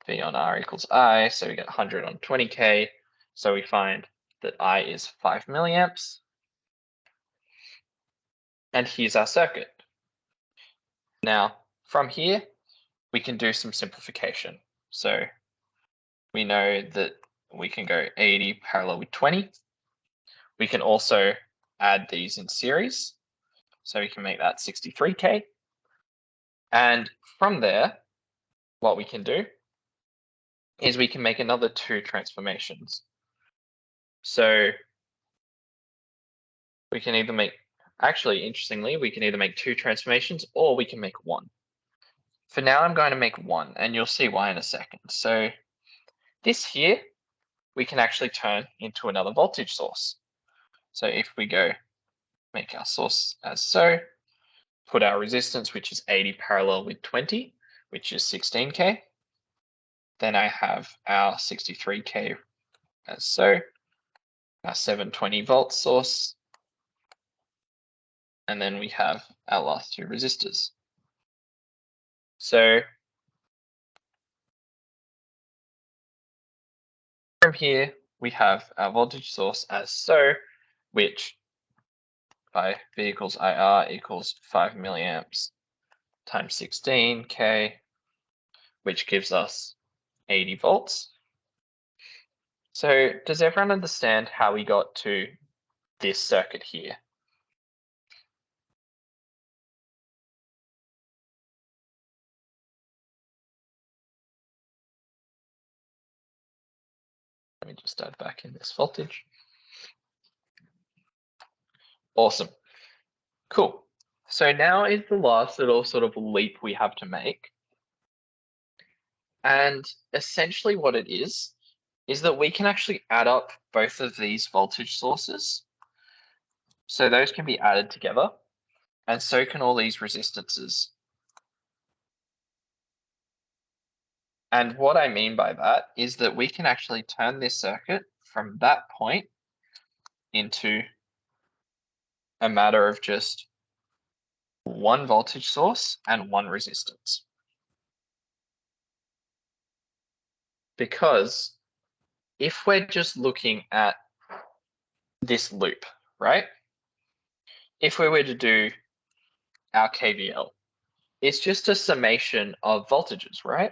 V on R equals I, so we get 100 on 20K. So we find that I is 5 milliamps. And here's our circuit. Now from here, we can do some simplification. So we know that we can go 80 parallel with 20. We can also add these in series. So we can make that 63K. And from there, what we can do is we can make another two transformations. So we can either make, actually, interestingly, we can either make two transformations or we can make one. For now, I'm going to make one, and you'll see why in a second. So this here, we can actually turn into another voltage source. So if we go make our source as so, put our resistance, which is 80 parallel with 20, which is 16K. Then I have our 63K as so, our 720 volt source, and then we have our last two resistors. So from here, we have our voltage source as so, which by V equals IR equals 5 milliamps times 16K, which gives us 80 volts. So does everyone understand how we got to this circuit here? Let me just add back in this voltage. Awesome. Cool. So now is the last little sort of leap we have to make. And essentially what it is that we can actually add up both of these voltage sources. So those can be added together, and so can all these resistances. And what I mean by that is that we can actually turn this circuit from that point into a matter of just one voltage source and one resistance. Because if we're just looking at this loop, right? If we were to do our KVL, it's just a summation of voltages, right?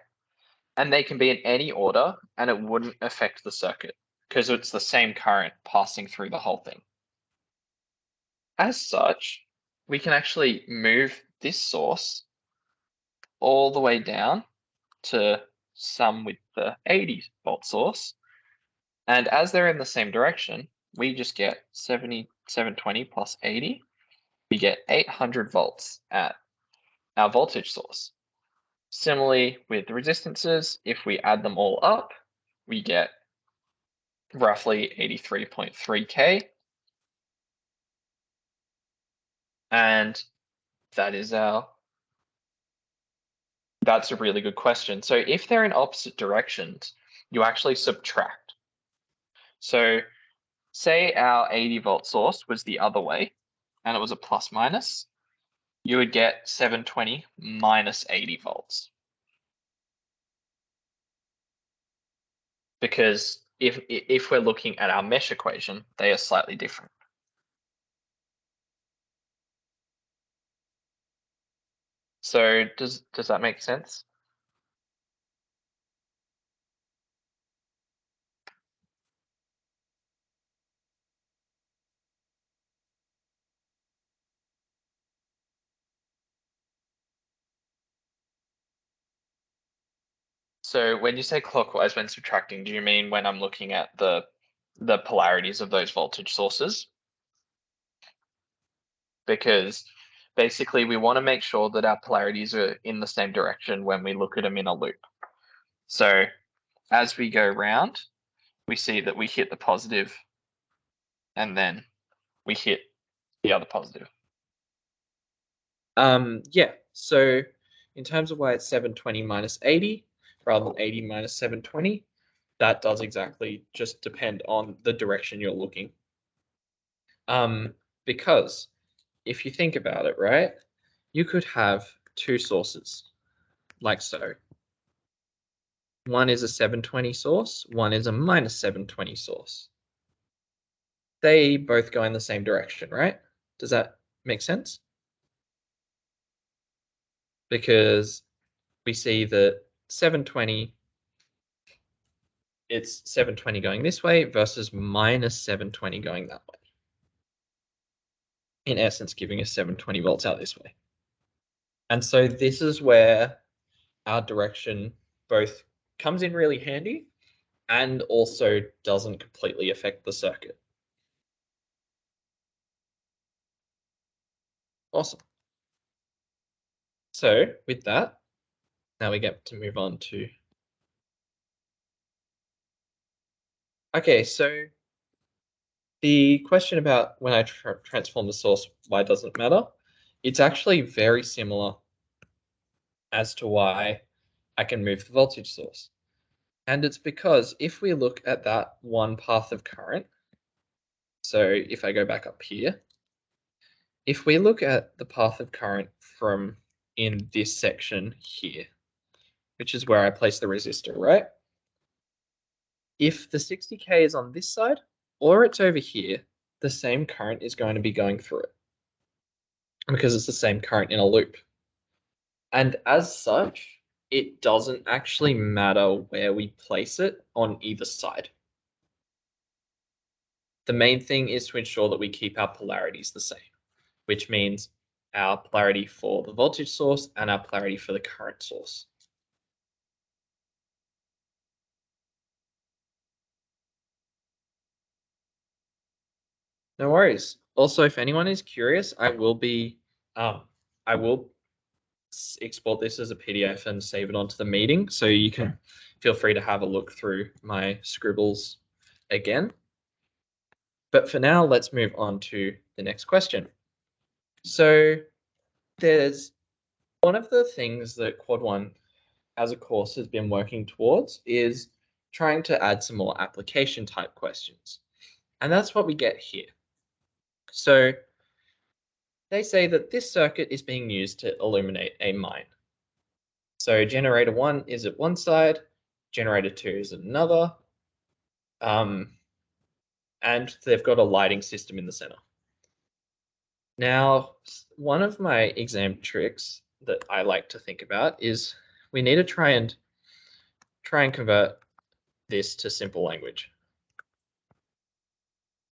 And they can be in any order and it wouldn't affect the circuit because it's the same current passing through the whole thing. As such, we can actually move this source all the way down to some with the 80-volt source. And as they're in the same direction, we just get 720 plus 80. We get 800 volts at our voltage source. Similarly, with resistances, if we add them all up, we get roughly 83.3K. And that's a really good question. So if they're in opposite directions, you actually subtract. So say our 80-volt source was the other way, and it was a plus minus, you would get 720 minus 80 volts. Because if we're looking at our mesh equation, they are slightly different. So does that make sense? So when you say clockwise when subtracting, do you mean when I'm looking at the polarities of those voltage sources? Because basically we want to make sure that our polarities are in the same direction when we look at them in a loop. So as we go round, we see that we hit the positive and then we hit the other positive. Yeah, so in terms of why it's 720 minus 80 rather than 80 minus 720, that does exactly just depend on the direction you're looking. Because if you think about it, right, you could have two sources like so. One is a 720 source, one is a minus 720 source. They both go in the same direction, right? Does that make sense? Because we see that 720, it's 720 going this way versus minus 720 going that way. In essence, giving us 720 volts out this way. And so this is where our direction both comes in really handy and also doesn't completely affect the circuit. Awesome. So with that, now we get to move on to. Okay, so the question about when I transform the source, why doesn't it matter? It's actually very similar as to why I can move the voltage source. And it's because if we look at that one path of current, so if I go back up here, if we look at the path of current from in this section here, which is where I place the resistor, right? If the 60K is on this side or it's over here, the same current is going to be going through it because it's the same current in a loop. And as such, it doesn't actually matter where we place it on either side. The main thing is to ensure that we keep our polarities the same, which means our polarity for the voltage source and our polarity for the current source. No worries. Also, if anyone is curious, I will export this as a PDF and save it onto the meeting, so you can feel free to have a look through my scribbles again. But for now, let's move on to the next question. So there's one of the things that Quad 1 as a course has been working towards is trying to add some more application type questions. And that's what we get here. So they say that this circuit is being used to illuminate a mine. So generator 1 is at one side, generator 2 is at another, and they've got a lighting system in the center. Now, one of my exam tricks that I like to think about is we need to try and convert this to simple language.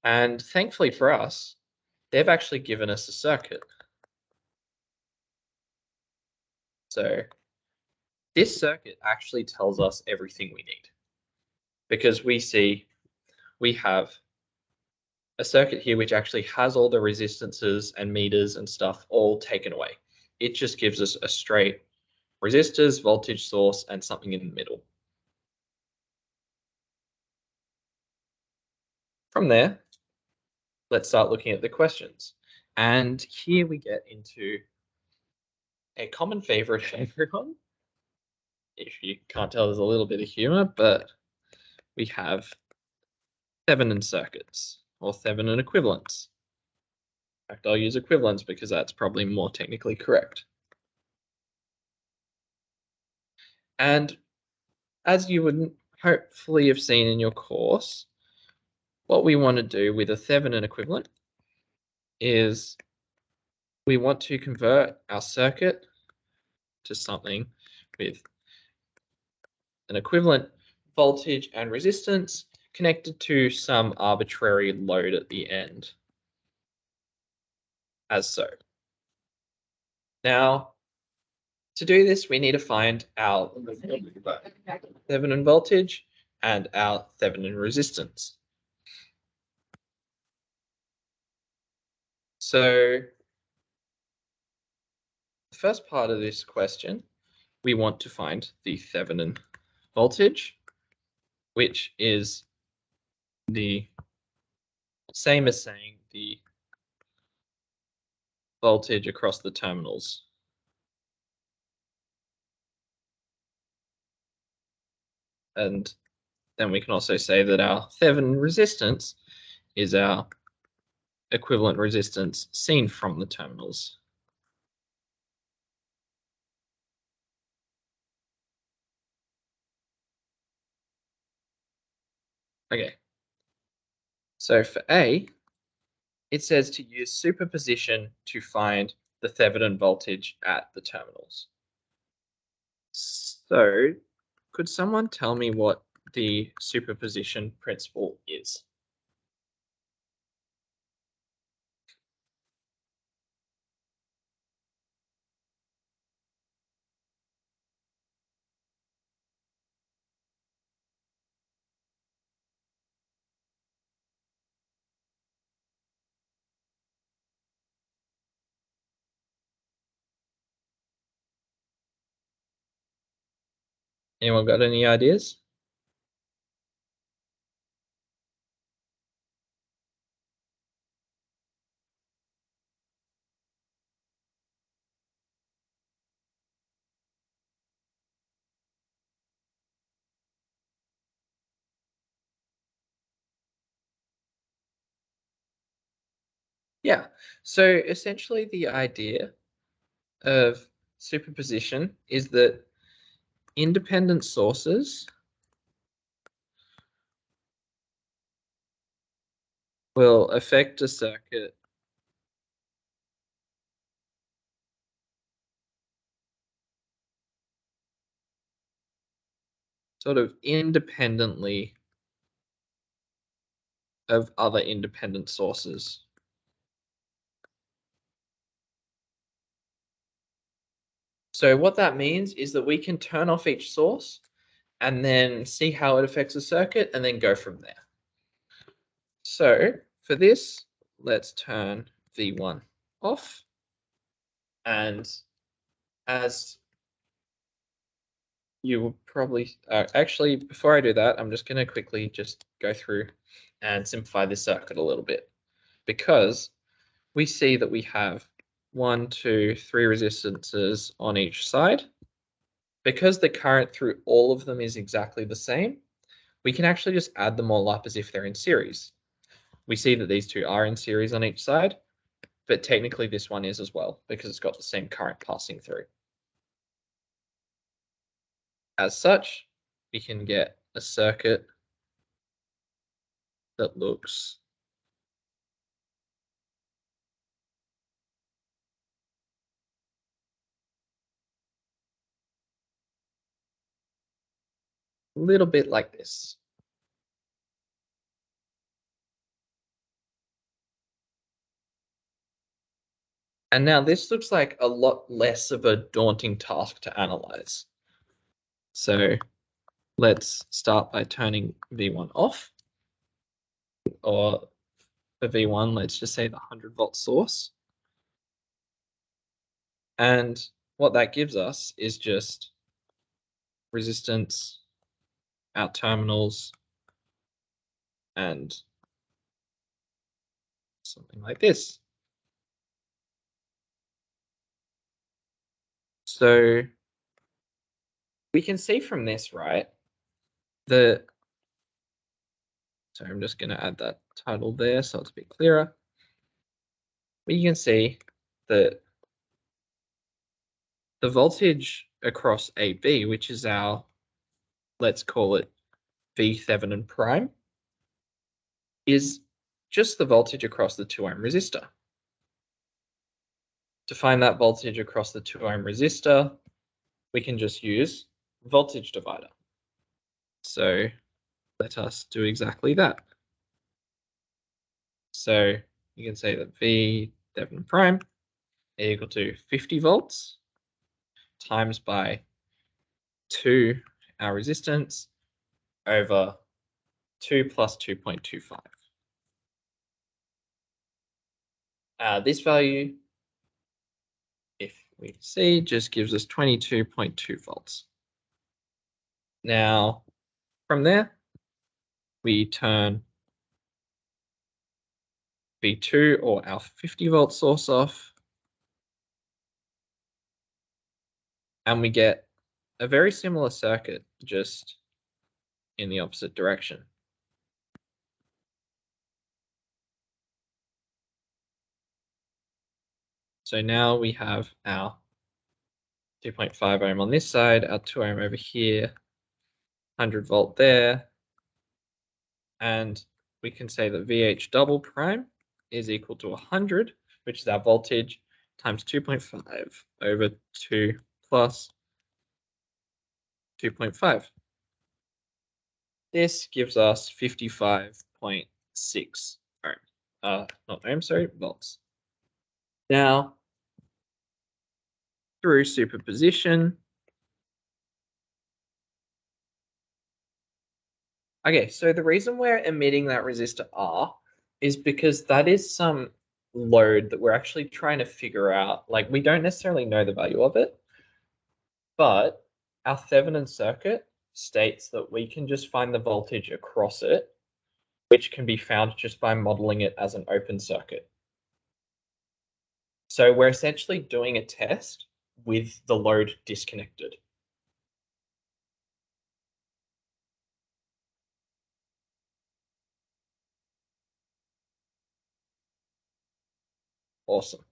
And thankfully for us, they've actually given us a circuit. So this circuit actually tells us everything we need, because we have a circuit here which actually has all the resistances and meters and stuff all taken away. It just gives us a straight resistors, voltage source, and something in the middle. From there, let's start looking at the questions. And here we get into a common favorite of everyone. If you can't tell, there's a little bit of humor, but we have Thevenin circuits or Thevenin equivalents. In fact, I'll use equivalents because that's probably more technically correct. And as you would hopefully have seen in your course, what we want to do with a Thevenin equivalent is we want to convert our circuit to something with an equivalent voltage and resistance connected to some arbitrary load at the end, as so. Now, to do this, we need to find our Thevenin voltage and our Thevenin resistance. So the first part of this question, we want to find the Thevenin voltage, which is the same as saying the voltage across the terminals. And then we can also say that our Thevenin resistance is our equivalent resistance seen from the terminals. Okay. So for A, it says to use superposition to find the Thevenin voltage at the terminals. So could someone tell me what the superposition principle is? Anyone got any ideas? Yeah, so essentially the idea of superposition is that independent sources will affect a circuit sort of independently of other independent sources. So what that means is that we can turn off each source and then see how it affects the circuit and then go from there. So for this, let's turn V1 off. And as you will probably, actually, before I do that, I'm just going to quickly just go through and simplify this circuit a little bit, because we see that we have 1, 2, 3 resistances on each side. Because the current through all of them is exactly the same, we can actually just add them all up as if they're in series. We see that these two are in series on each side, but technically this one is as well because it's got the same current passing through. As such, we can get a circuit that looks a little bit like this. And now this looks like a lot less of a daunting task to analyze. So let's start by turning V1 off, or for V1, let's just say the 100-volt source. And what that gives us is just resistance, our terminals, and something like this. So we can see from this, right, so I'm just going to add that title there so it's a bit clearer. We can see that the voltage across AB, which is our, let's call it V Thevenin prime, is just the voltage across the 2 ohm resistor. To find that voltage across the 2 ohm resistor, we can just use voltage divider. So let us do exactly that. So you can say that V Thevenin prime equal to 50 volts times by 2 our resistance over 2 plus 2.25. This value, if we see, just gives us 22.2 volts. Now, from there, we turn V2 or our 50-volt source off, and we get a very similar circuit, just in the opposite direction. So now we have our 2.5 ohm on this side, our 2 ohm over here, 100 volt there, and we can say that VH double prime is equal to 100, which is our voltage, times 2.5 over 2 plus 2.5. This gives us 55.6 ohm. Not ohm, sorry, volts. Now, through superposition, okay, so the reason we're emitting that resistor R is because that is some load that we're actually trying to figure out. Like, we don't necessarily know the value of it, but our Thevenin circuit states that we can just find the voltage across it, which can be found just by modeling it as an open circuit. So we're essentially doing a test with the load disconnected. Awesome.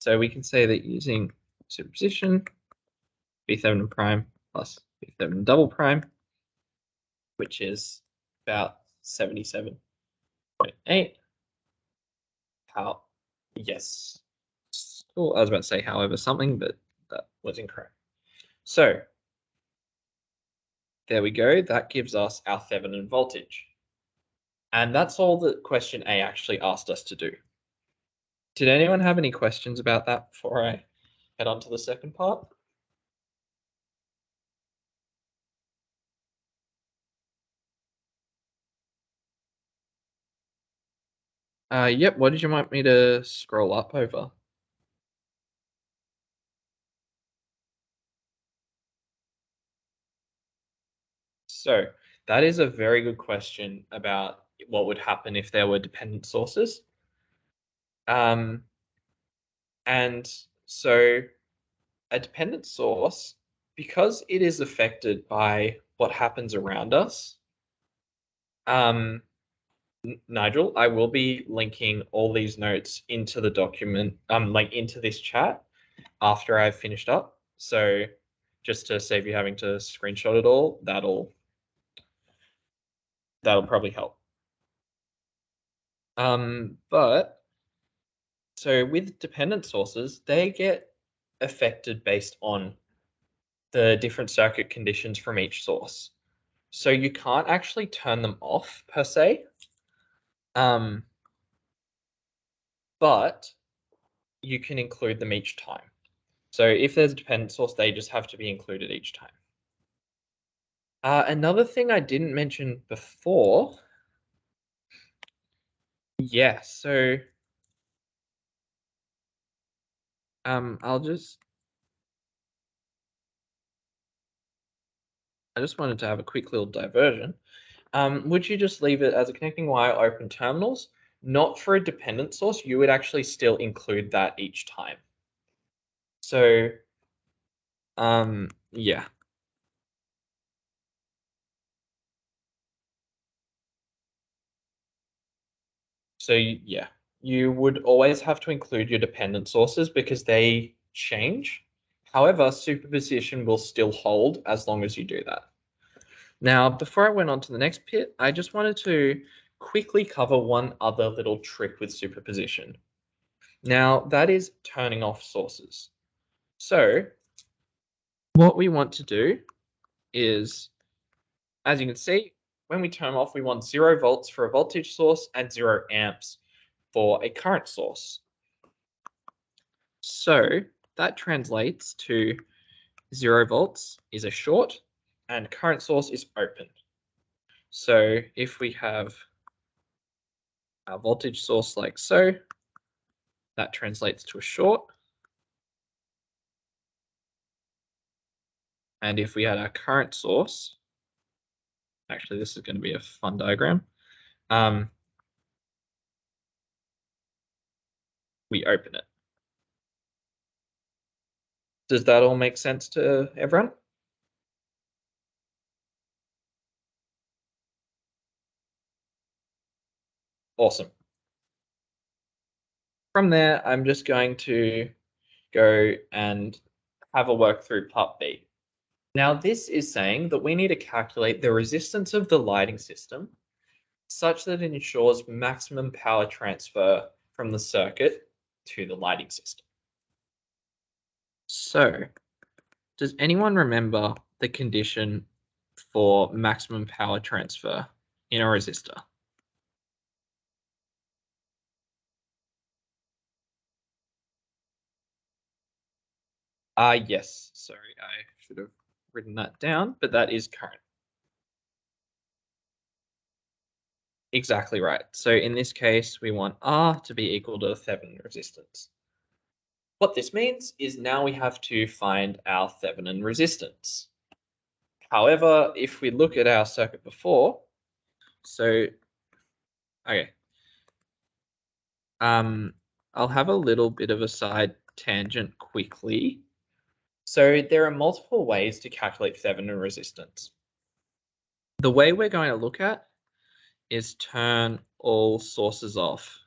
So we can say that using superposition, V Thevenin prime plus V Thevenin double prime, which is about 77.8. How? Yes. Oh, I was about to say however something, but that was incorrect. So there we go. That gives us our Thevenin voltage. And that's all that question A actually asked us to do. Did anyone have any questions about that before I head on to the second part? Yep, what did you want me to scroll up over? So that is a very good question about what would happen if there were dependent sources. And so a dependent source, because it is affected by what happens around us, Nigel, I will be linking all these notes into the document, like into this chat after I've finished up. So just to save you having to screenshot it all, that'll probably help. But so with dependent sources, they get affected based on the different circuit conditions from each source. So you can't actually turn them off per se. But you can include them each time. So if there's a dependent source, they just have to be included each time. Another thing I didn't mention before. Yeah, so I just wanted to have a quick little diversion. Would you just leave it as a connecting wire open terminals? Not for a dependent source, you would actually still include that each time. So, yeah. So, yeah, you would always have to include your dependent sources because they change. However, superposition will still hold as long as you do that. Now, before I went on to the next bit, I just wanted to quickly cover one other little trick with superposition. Now, that is turning off sources. So, what we want to do is, as you can see, when we turn off, we want 0 volts for a voltage source and 0 amps for a current source. So, that translates to 0 volts is a short and current source is open. So, if we have our voltage source like so, that translates to a short. And if we had our current source, actually this is going to be a fun diagram, we open it. Does that all make sense to everyone? Awesome. From there, I'm just going to go and have a work through part B. Now, this is saying that we need to calculate the resistance of the lighting system such that it ensures maximum power transfer from the circuit to the lighting system. So, does anyone remember the condition for maximum power transfer in a resistor? Yes, sorry, I should have written that down, but that is current. Exactly right. So in this case, we want R to be equal to Thevenin resistance. What this means is now we have to find our Thevenin resistance. However, if we look at our circuit before, okay. I'll have a little bit of a side tangent quickly. So there are multiple ways to calculate Thevenin resistance. The way we're going to look at is turn all sources off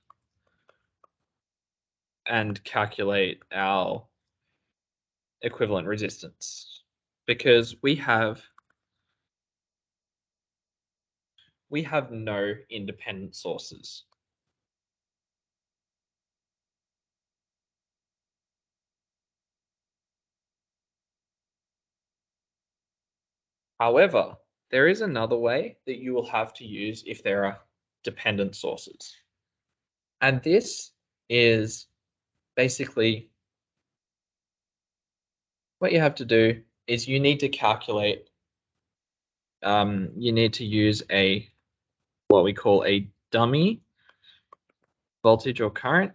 and calculate our equivalent resistance, because we have no independent sources. However, there is another way that you will have to use if there are dependent sources. And this is basically what you have to do is you need to calculate, you need to use what we call a dummy voltage or current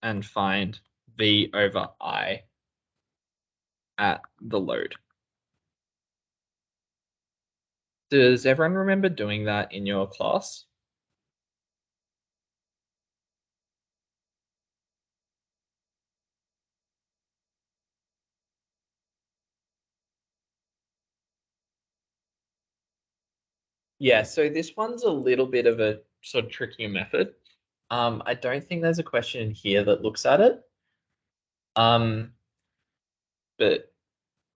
and find V over I at the load. Does everyone remember doing that in your class? Yeah, so this one's a little bit of a sort of trickier method. I don't think there's a question in here that looks at it. But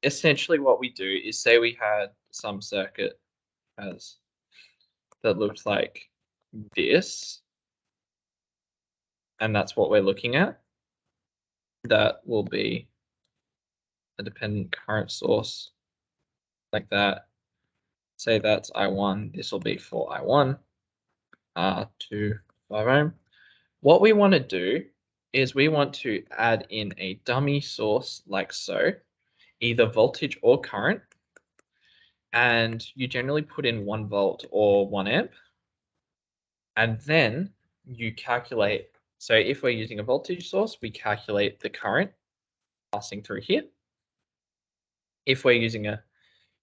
essentially what we do is say we had some circuit that looked like this, and that's what we're looking at. That will be a dependent current source like that. Say that's I1, this will be for I1, R2, 5 ohm. What we want to do is we want to add in a dummy source like so either voltage or current, and you generally put in 1 volt or 1 amp, and then you calculate. So if we're using a voltage source, we calculate the current passing through here. If we're using a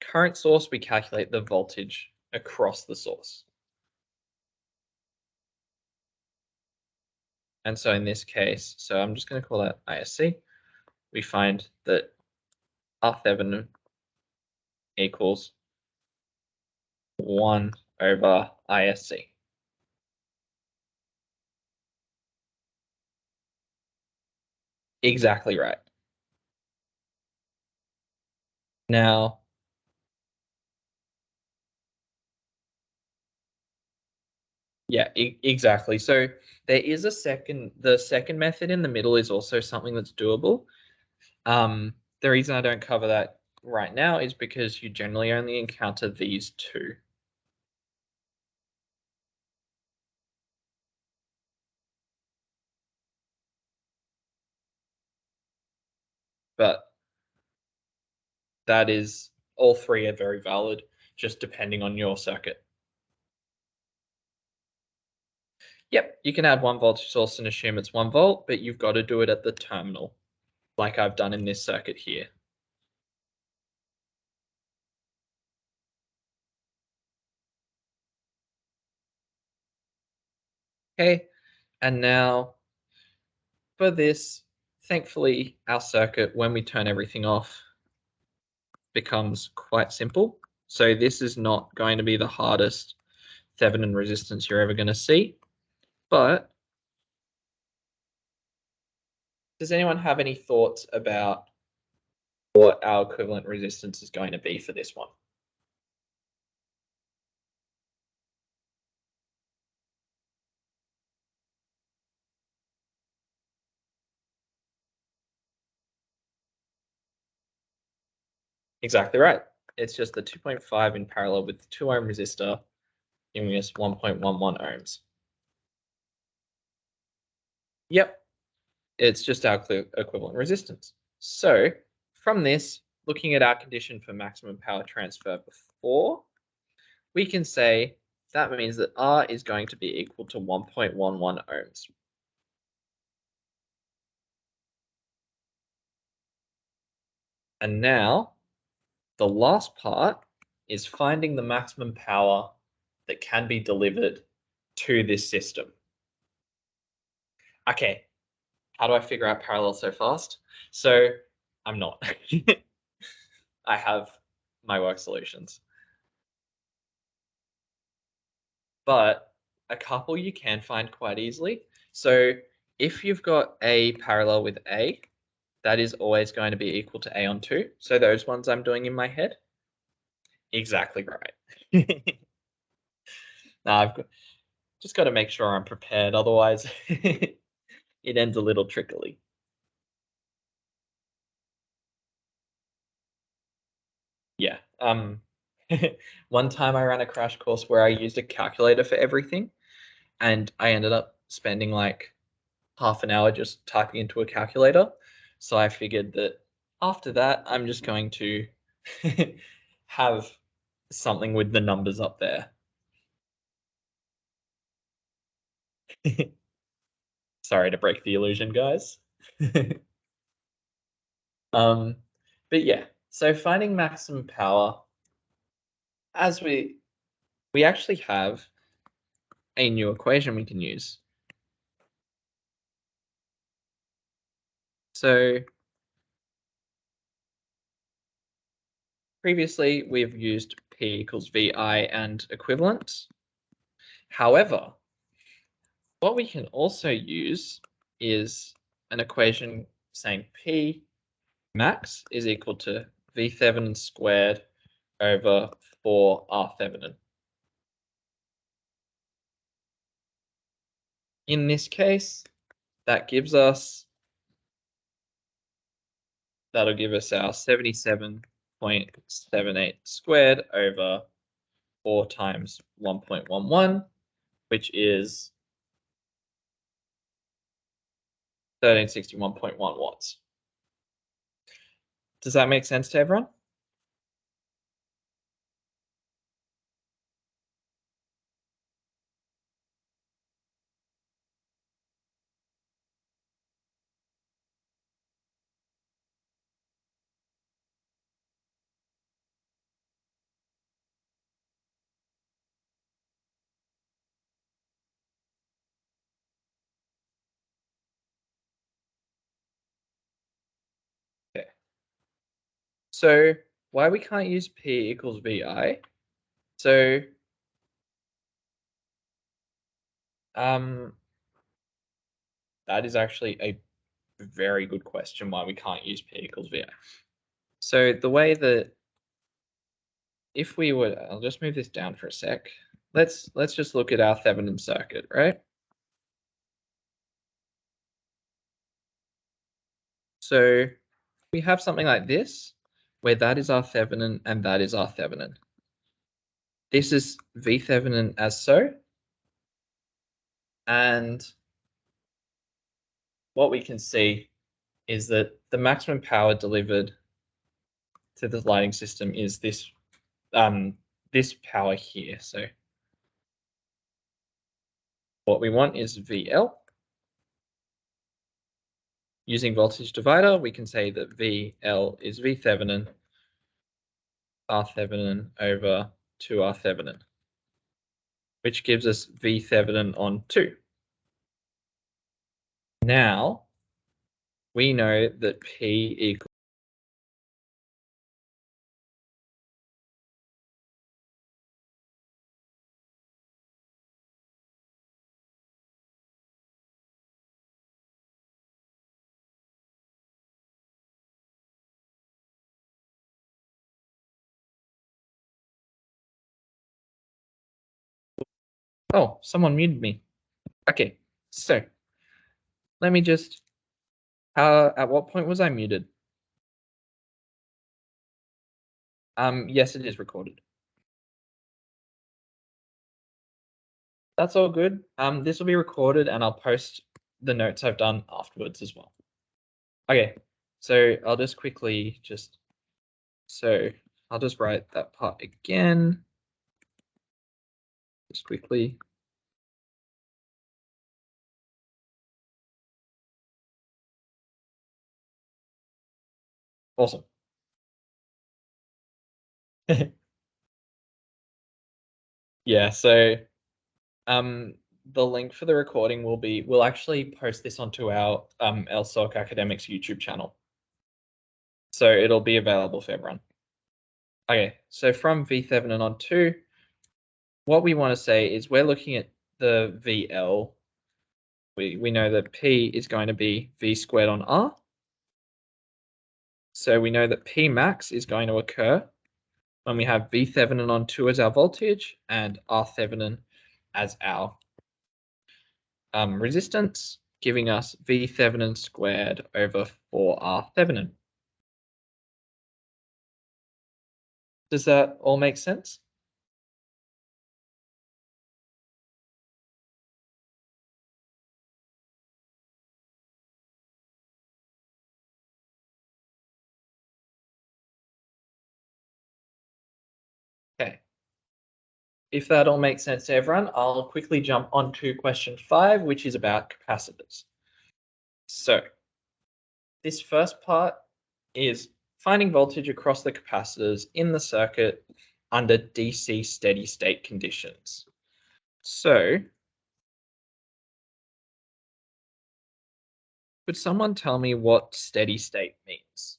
current source, we calculate the voltage across the source. And so in this case, so I'm just going to call that ISC. We find that R Thevenin equals 1 over ISC. Exactly right. Now, yeah, exactly. So there is the second method in the middle is also something that's doable. The reason I don't cover that right now is because you generally only encounter these two. But that is, all three are very valid, just depending on your circuit. Yep, you can add 1 voltage source and assume it's 1 volt, but you've got to do it at the terminal, like I've done in this circuit here. Okay, and now for this, thankfully, our circuit, when we turn everything off, becomes quite simple. So this is not going to be the hardest Thevenin resistance you're ever going to see. But does anyone have any thoughts about what our equivalent resistance is going to be for this one? Exactly right. It's just the 2.5 in parallel with the 2 ohm resistor, giving us 1.11 ohms. Yep, it's just our equivalent resistance. So from this, looking at our condition for maximum power transfer before, we can say that means that R is going to be equal to 1.11 ohms. And now the last part is finding the maximum power that can be delivered to this system. Okay, how do I figure out parallel so fast? So I'm not. I have my work solutions. But a couple you can find quite easily. So if you've got A parallel with A, that is always going to be equal to A on 2. So those ones I'm doing in my head. Exactly right. Now I've just got to make sure I'm prepared. Otherwise, it ends a little trickily. Yeah. One time I ran a crash course where I used a calculator for everything, and I ended up spending like half an hour just typing into a calculator. So I figured that after that, I'm just going to have something with the numbers up there. Sorry to break the illusion, guys. But yeah, so finding maximum power, as we actually have a new equation we can use. So previously we've used P equals VI and equivalent. However, what we can also use is an equation saying P max is equal to V Thevenin squared over 4 R Thevenin. In this case, that'll give us our 77.78 squared over 4 times 1.11, which is 1361.1 watts. Does that make sense to everyone? Okay. So why we can't use P equals VI? So that is actually a very good question why we can't use P equals VI. So the way that if we were, I'll just move this down for a sec. Let's just look at our Thevenin circuit, right? So we have something like this, where that is our Thevenin and that is our Thevenin. This is V Thevenin as so. And what we can see is that the maximum power delivered to the lighting system is this power here. So what we want is VL. Using voltage divider, we can say that VL is V Thevenin, R Thevenin over 2R Thevenin, which gives us V Thevenin on 2. Now, we know that P equals oh, someone muted me. Okay, so let me just, at what point was I muted? Yes, it is recorded. That's all good. This will be recorded and I'll post the notes I've done afterwards as well. Okay, so I'll just quickly I'll just write that part again. Just quickly. Awesome. Yeah, so the link for the recording we'll actually post this onto our ELSOC Academics YouTube channel. So it'll be available for everyone. Okay, so from V Thevenin on 2, what we want to say is we're looking at the VL. We know that P is going to be V squared on R. So we know that P max is going to occur when we have V Thevenin on 2 as our voltage and R Thevenin as our resistance, giving us V Thevenin squared over 4R Thevenin. Does that all make sense? Okay. If that all makes sense to everyone, I'll quickly jump on to question 5, which is about capacitors. So this first part is finding voltage across the capacitors in the circuit under DC steady state conditions. So could someone tell me what steady state means?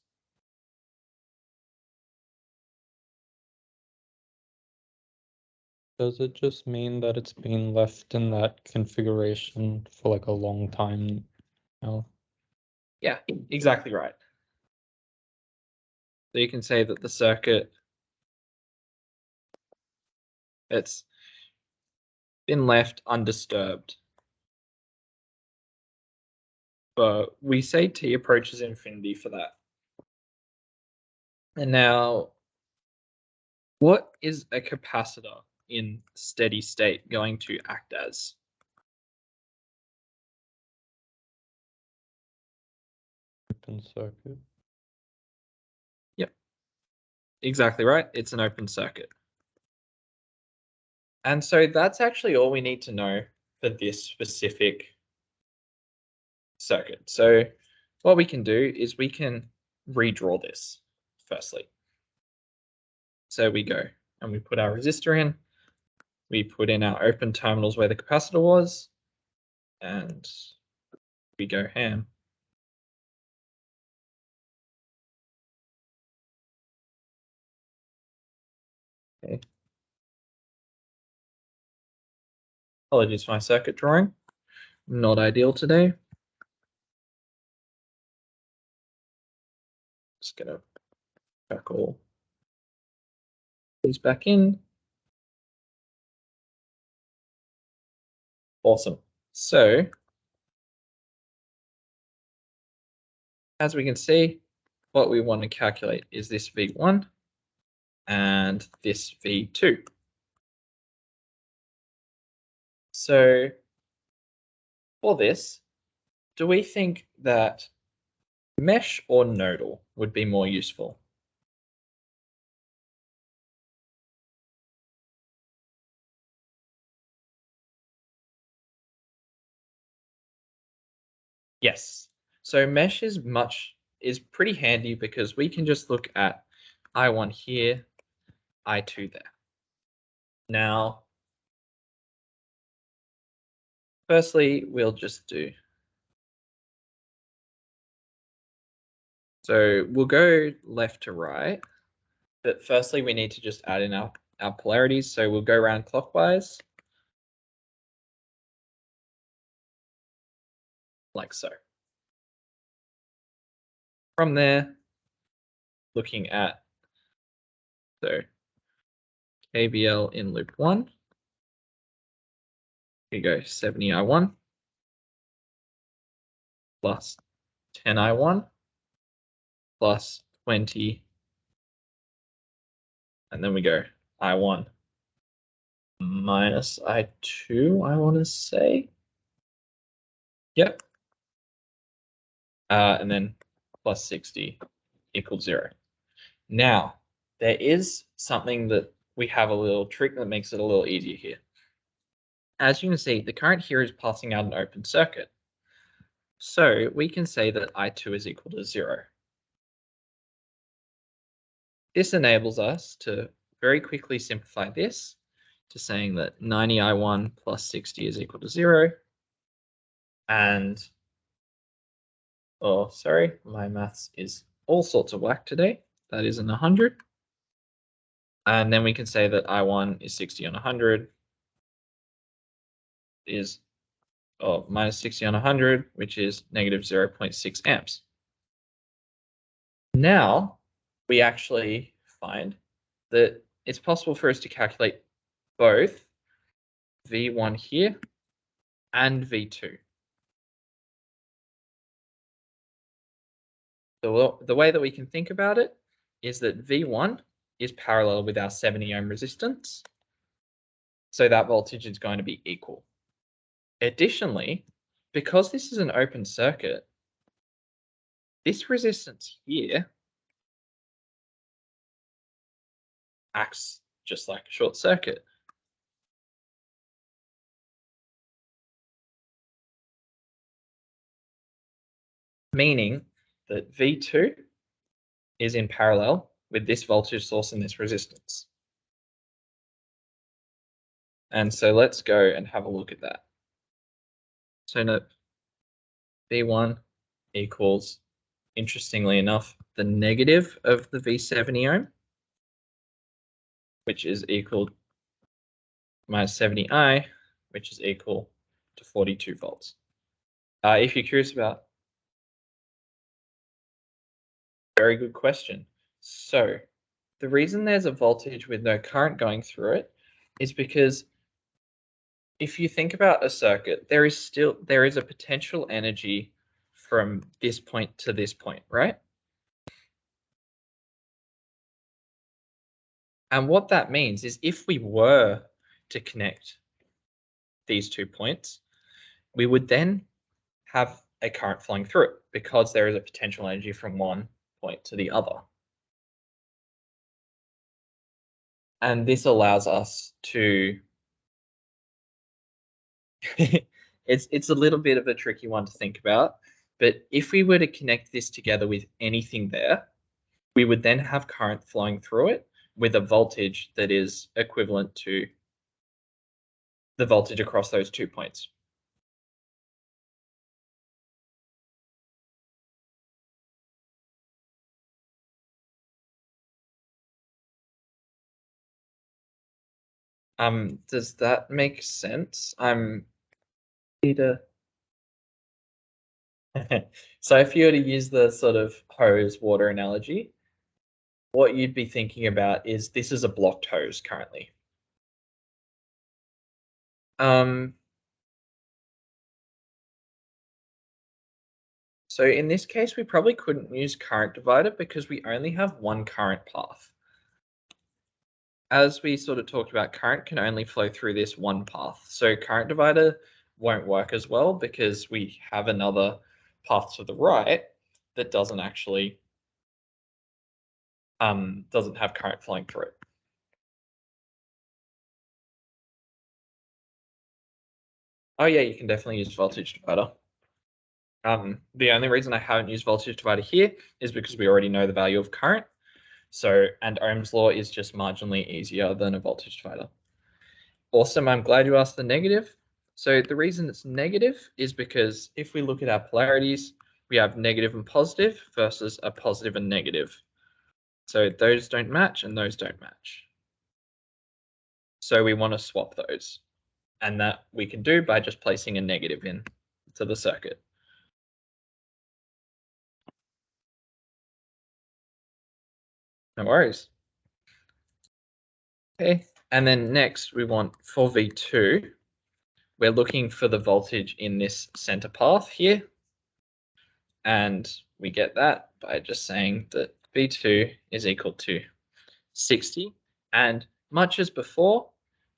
Does it just mean that it's been left in that configuration for like a long time now? Yeah, exactly right. So you can say that the circuit, it's been left undisturbed. But we say T approaches infinity for that. And now, what is a capacitor in steady state going to act as? Open circuit. Exactly right. It's an open circuit. And so that's actually all we need to know for this specific circuit. So what we can do is we can redraw this firstly. So we go and we put our resistor in, we put in our open terminals where the capacitor was, and we go ham. Okay. Apologies for my circuit drawing. Not ideal today. Just gonna back all these back in. Awesome. So as we can see, what we want to calculate is this V1 and this V2. So for this, do we think that mesh or nodal would be more useful? Yes. So mesh is pretty handy because we can just look at I1 here, I2 there. Now, firstly, we'll just do. So we'll go left to right, but firstly we need to just add in our polarities. So we'll go around clockwise, like so. From there, looking at, so KVL in loop 1, we go 70 I1 plus 10 I1 plus 20, and then we go I1 minus I2, I want to say. Yep. And then plus 60 equals 0. Now, there is something that we have a little trick that makes it a little easier here. As you can see, the current here is passing out an open circuit. So we can say that I2 is equal to 0. This enables us to very quickly simplify this to saying that 90 I1 plus 60 is equal to 0. And, oh, sorry, my maths is all sorts of whack today. That isn't 100. And then we can say that I1 is 60 on 100 is minus 60 on 100, which is negative 0.6 amps. Now we actually find that it's possible for us to calculate both V1 here and V2. The way that we can think about it is that V1 is parallel with our 70 ohm resistance. So that voltage is going to be equal. Additionally, because this is an open circuit, this resistance here acts just like a short circuit. Meaning that V2 is in parallel with this voltage source and this resistance. And so let's go and have a look at that. So note V1 equals, interestingly enough, the negative of the V70 ohm, which is equal to minus 70I, which is equal to 42 volts. If you're curious about, very good question. So the reason there's a voltage with no current going through it is because if you think about a circuit, there is a potential energy from this point to this point, right? And what that means is if we were to connect these 2 points, we would then have a current flowing through it because there is a potential energy from one point to the other. And this allows us to, it's a little bit of a tricky one to think about, but if we were to connect this together with anything there, we would then have current flowing through it with a voltage that is equivalent to the voltage across those 2 points. Does that make sense? I'm Peter. So if you were to use the sort of hose water analogy, what you'd be thinking about is this is a blocked hose currently. So in this case, we probably couldn't use current divider because we only have one current path. As we sort of talked about, current can only flow through this one path. So current divider won't work as well because we have another path to the right that doesn't actually doesn't have current flowing through it. Oh yeah, you can definitely use voltage divider. The only reason I haven't used voltage divider here is because we already know the value of current. So, and Ohm's law is just marginally easier than a voltage divider. Awesome, I'm glad you asked the negative. So the reason it's negative is because if we look at our polarities, we have negative and positive versus a positive and negative. So those don't match and those don't match. So we want to swap those. And that we can do by just placing a negative in to the circuit. No worries. Okay, and then next we want for V2, we're looking for the voltage in this center path here. And we get that by just saying that V2 is equal to 60. And much as before,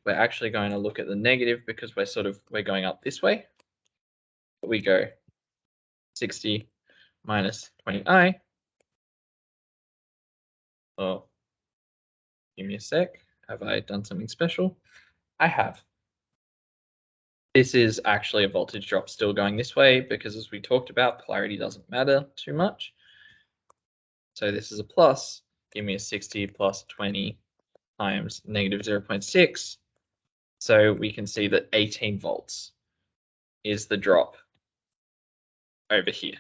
we're actually going to look at the negative because we're going up this way. We go 60 minus 20i. Oh, give me a sec. Have I done something special? I have. This is actually a voltage drop still going this way because as we talked about, polarity doesn't matter too much. So this is a plus. Give me a 60 plus 20 times negative 0.6. So we can see that 18 volts is the drop over here.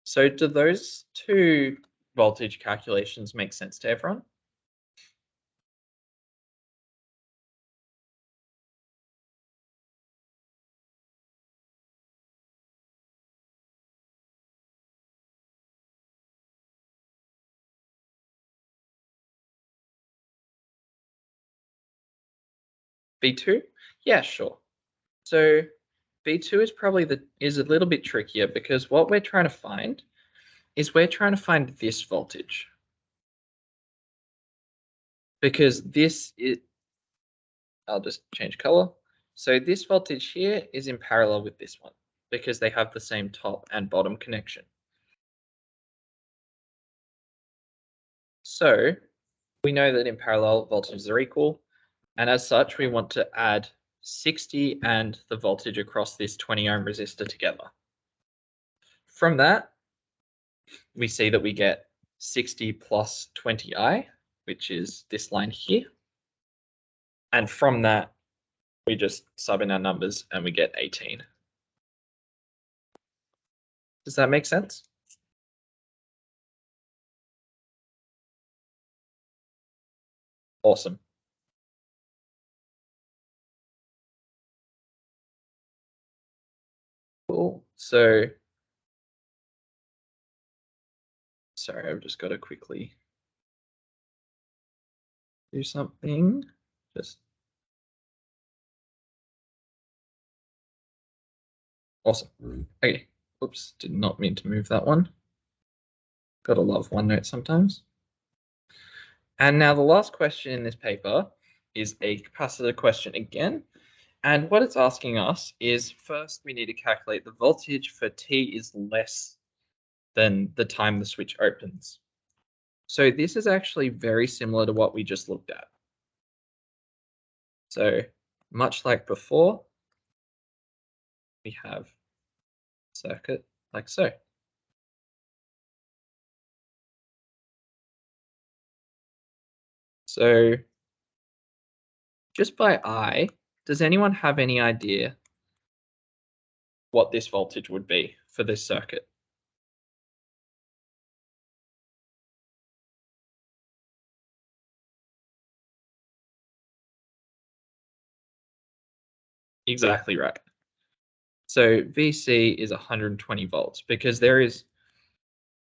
So do those two voltage calculations make sense to everyone? V2? Yeah, sure. So V2 is probably is a little bit trickier because what we're trying to find is we're trying to find this voltage. Because this is, I'll just change color. So this voltage here is in parallel with this one because they have the same top and bottom connection. So we know that in parallel voltages are equal. And as such, we want to add 60 and the voltage across this 20 ohm resistor together. From that, we see that we get 60 plus 20i, which is this line here. And from that, we just sub in our numbers and we get 18. Does that make sense? Awesome. Cool. So, sorry, I've just got to quickly do something. Just awesome. Okay. Oops, did not mean to move that one. Gotta love OneNote sometimes. And now the last question in this paper is a capacitor question again. And what it's asking us is first we need to calculate the voltage for t is less than the time the switch opens. So this is actually very similar to what we just looked at. So much like before, we have a circuit like so. So just by eye, does anyone have any idea what this voltage would be for this circuit? Exactly right. So VC is 120 volts because there is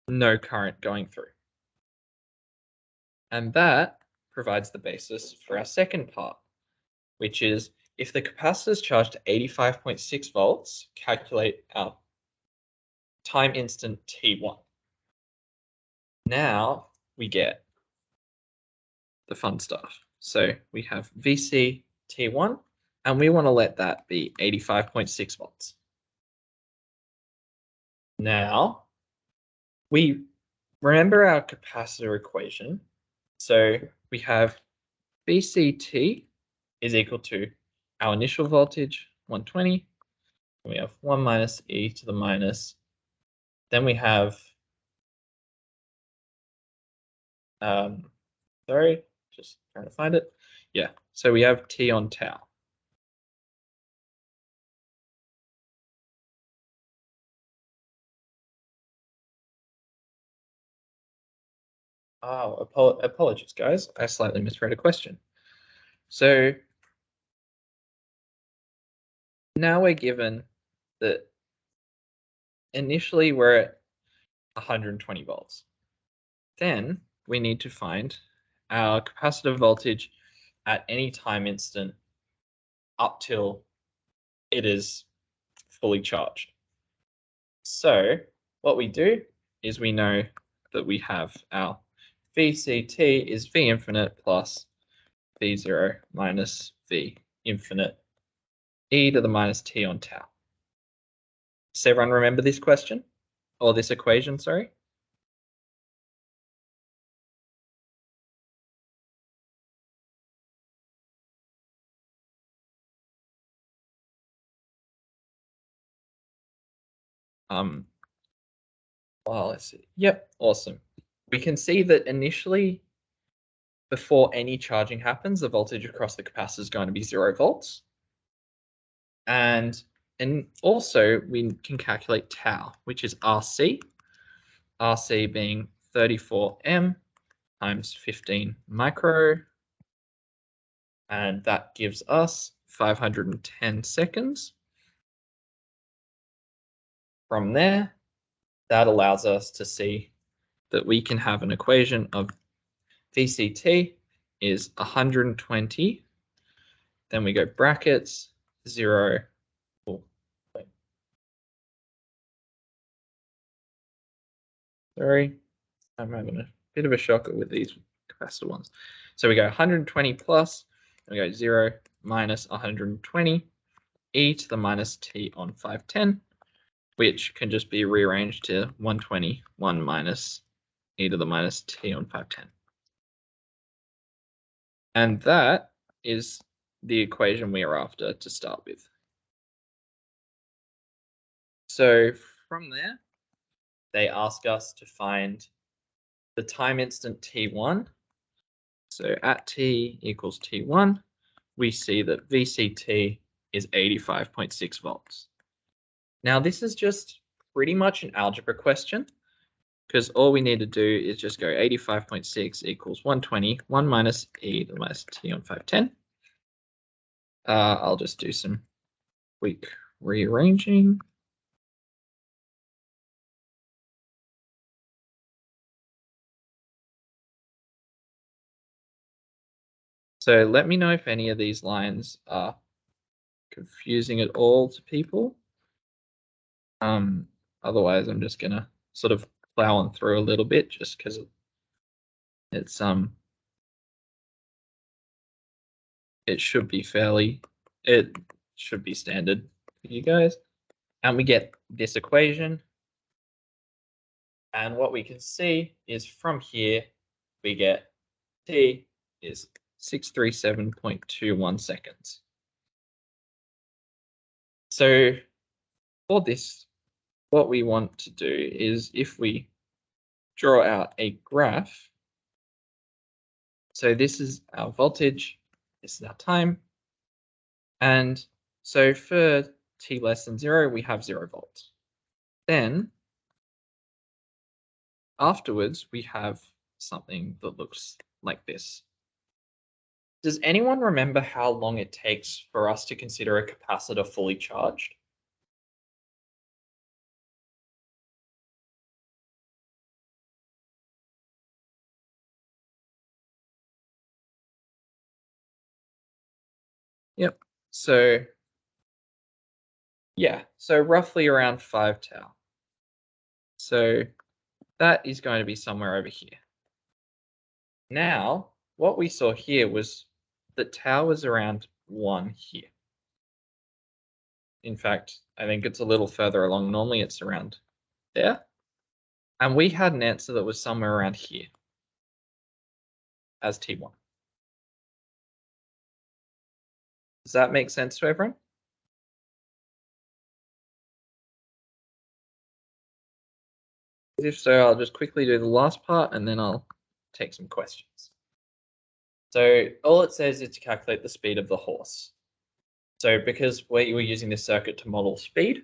no current going through. And that provides the basis for our second part, which is if the capacitor is charged to 85.6 volts, calculate our time instant T1. Now we get the fun stuff. So we have VC T1, and we want to let that be 85.6 volts. Now, we remember our capacitor equation. So we have VCT is equal to our initial voltage, 120. We have 1 minus e to the minus. Then we have, sorry, just trying to find it. Yeah, so we have T on tau. Oh, apologies, guys. I slightly misread a question. So now we're given that initially we're at 120 volts. Then we need to find our capacitor voltage at any time instant up till it is fully charged. So what we do is we know that we have our VCT is V infinite plus V0 minus V infinite e to the minus t on tau. Does everyone remember this question? Or this equation, sorry? Well, let's see. Yep, awesome. We can see that initially, before any charging happens, the voltage across the capacitor is going to be 0 volts. And also we can calculate tau, which is RC. RC being 34M times 15 micro. And that gives us 510 seconds. From there, that allows us to see that we can have an equation of VCT is 120. Then we go brackets, 0. Oh, wait. Sorry, I'm having a bit of a shocker with these capacitor ones. So we go 120 plus, and we go 0 minus 120 e to the minus t on 510, which can just be rearranged to 120, 1 minus e to the minus t on 510. And that is the equation we are after to start with. So from there, they ask us to find the time instant T1. So at T equals T1, we see that VCT is 85.6 volts. Now this is just pretty much an algebra question, because all we need to do is just go 85.6 equals 120, 1 minus e to the minus t on 510. I'll just do some quick rearranging. So let me know if any of these lines are confusing at all to people. Otherwise, I'm just gonna sort of plow on through a little bit just because it's it should be standard for you guys. And we get this equation. And what we can see is from here, we get T is 637.21 seconds. So for this, what we want to do is if we draw out a graph, so this is our voltage, this is our time, and so for T less than 0, we have 0 volts. Then afterwards, we have something that looks like this. Does anyone remember how long it takes for us to consider a capacitor fully charged? Yep. So yeah, so roughly around 5 tau. So that is going to be somewhere over here. Now, what we saw here was that tau was around 1 here. In fact, I think it's a little further along. Normally it's around there. And we had an answer that was somewhere around here as T1. Does that make sense to everyone? If so, I'll just quickly do the last part and then I'll take some questions. So all it says is to calculate the speed of the horse. So because we were using this circuit to model speed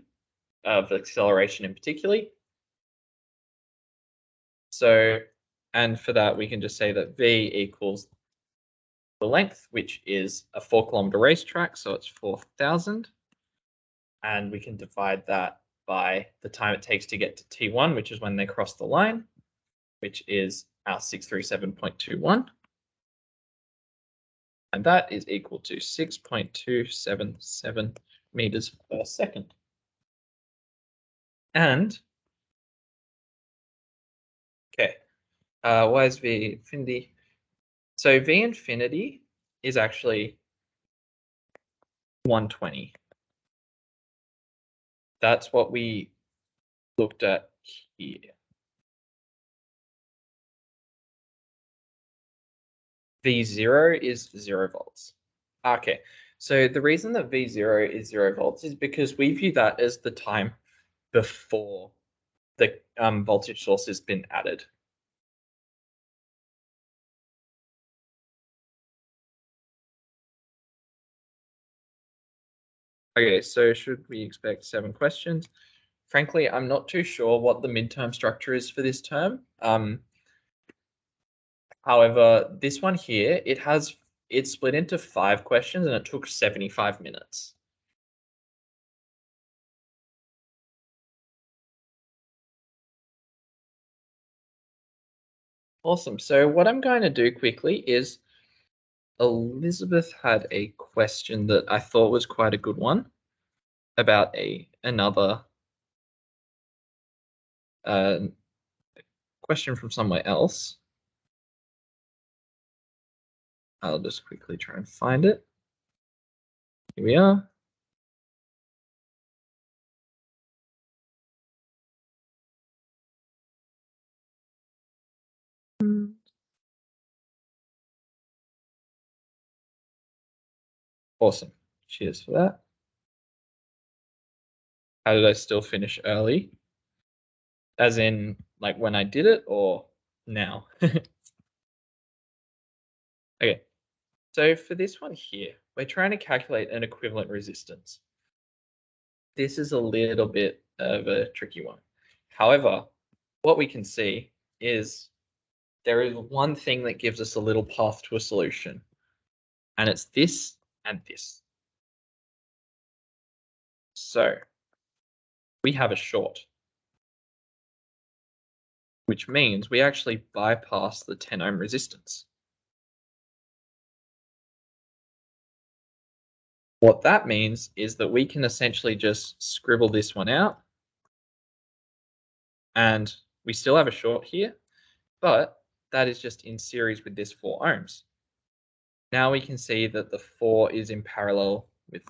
of acceleration in particular. So, and for that, we can just say that V equals the length, which is a 4-kilometer racetrack, so it's 4,000. And we can divide that by the time it takes to get to T1, which is when they cross the line, which is our 637.21. And that is equal to 6.277 meters per second. And, okay, why is V infinity? So V infinity is actually 120. That's what we looked at here. V0 is 0 volts. Okay, so the reason that V0 is 0 volts is because we view that as the time before the voltage source has been added. Okay, so should we expect 7 questions? Frankly, I'm not too sure what the midterm structure is for this term. However, this one here, it's split into 5 questions and it took 75 minutes. Awesome. So what I'm going to do quickly is Elizabeth had a question that I thought was quite a good one about another question from somewhere else. I'll just quickly try and find it. Here we are. Awesome. Cheers for that. How did I still finish early? As in, like when I did it or now? Okay. So for this one here, we're trying to calculate an equivalent resistance. This is a little bit of a tricky one. However, what we can see is there is one thing that gives us a little path to a solution, and it's this and this. So we have a short, which means we actually bypass the 10 ohm resistance. What that means is that we can essentially just scribble this one out, and we still have a short here, but that is just in series with this 4 ohms. Now we can see that the 4 is in parallel with,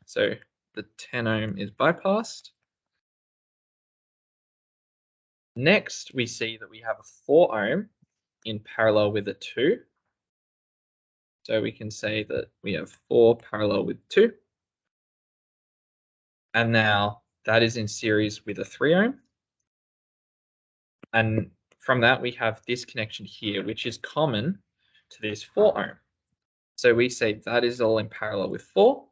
so the 10 ohm is bypassed. Next, we see that we have a 4 ohm in parallel with a 2. So we can say that we have 4 parallel with 2. And now that is in series with a 3 ohm. And from that, we have this connection here, which is common to this 4 ohm. So we say that is all in parallel with 4,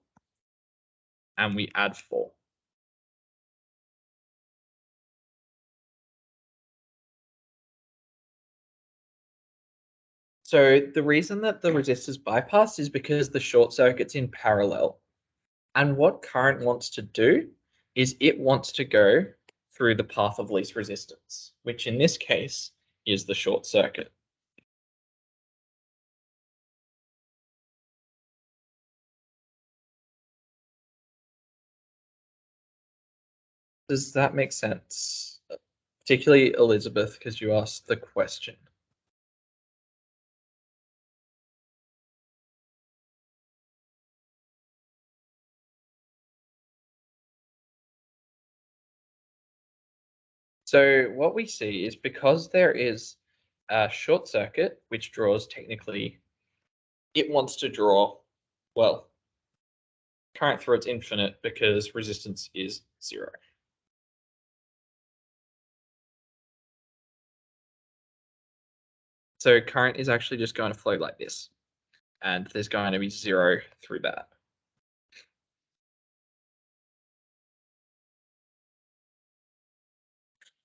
and we add 4. So the reason that the resistors bypass is because the short circuit's in parallel. And what current wants to do is it wants to go through the path of least resistance, which in this case is the short circuit. Does that make sense? Particularly Elizabeth, because you asked the question. So what we see is because there is a short circuit, which draws technically, it wants to draw, well, current through it's infinite because resistance is 0. So current is actually just going to flow like this, and there's going to be 0 through that.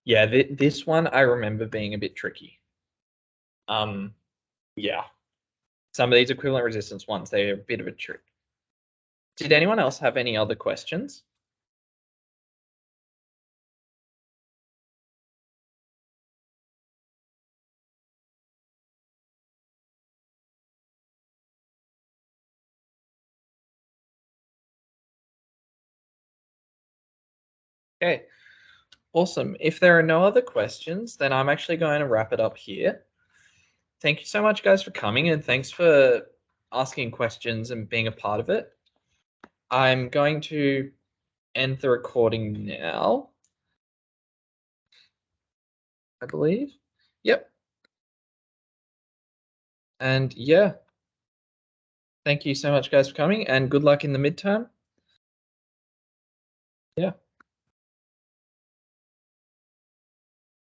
Yeah, this one I remember being a bit tricky. Yeah, some of these equivalent resistance ones, they're a bit of a trick. Did anyone else have any other questions? Okay, awesome. If there are no other questions, then I'm actually going to wrap it up here. Thank you so much, guys, for coming, and thanks for asking questions and being a part of it. I'm going to end the recording now, I believe. Yep. And yeah, thank you so much, guys, for coming, and good luck in the midterm. Yeah.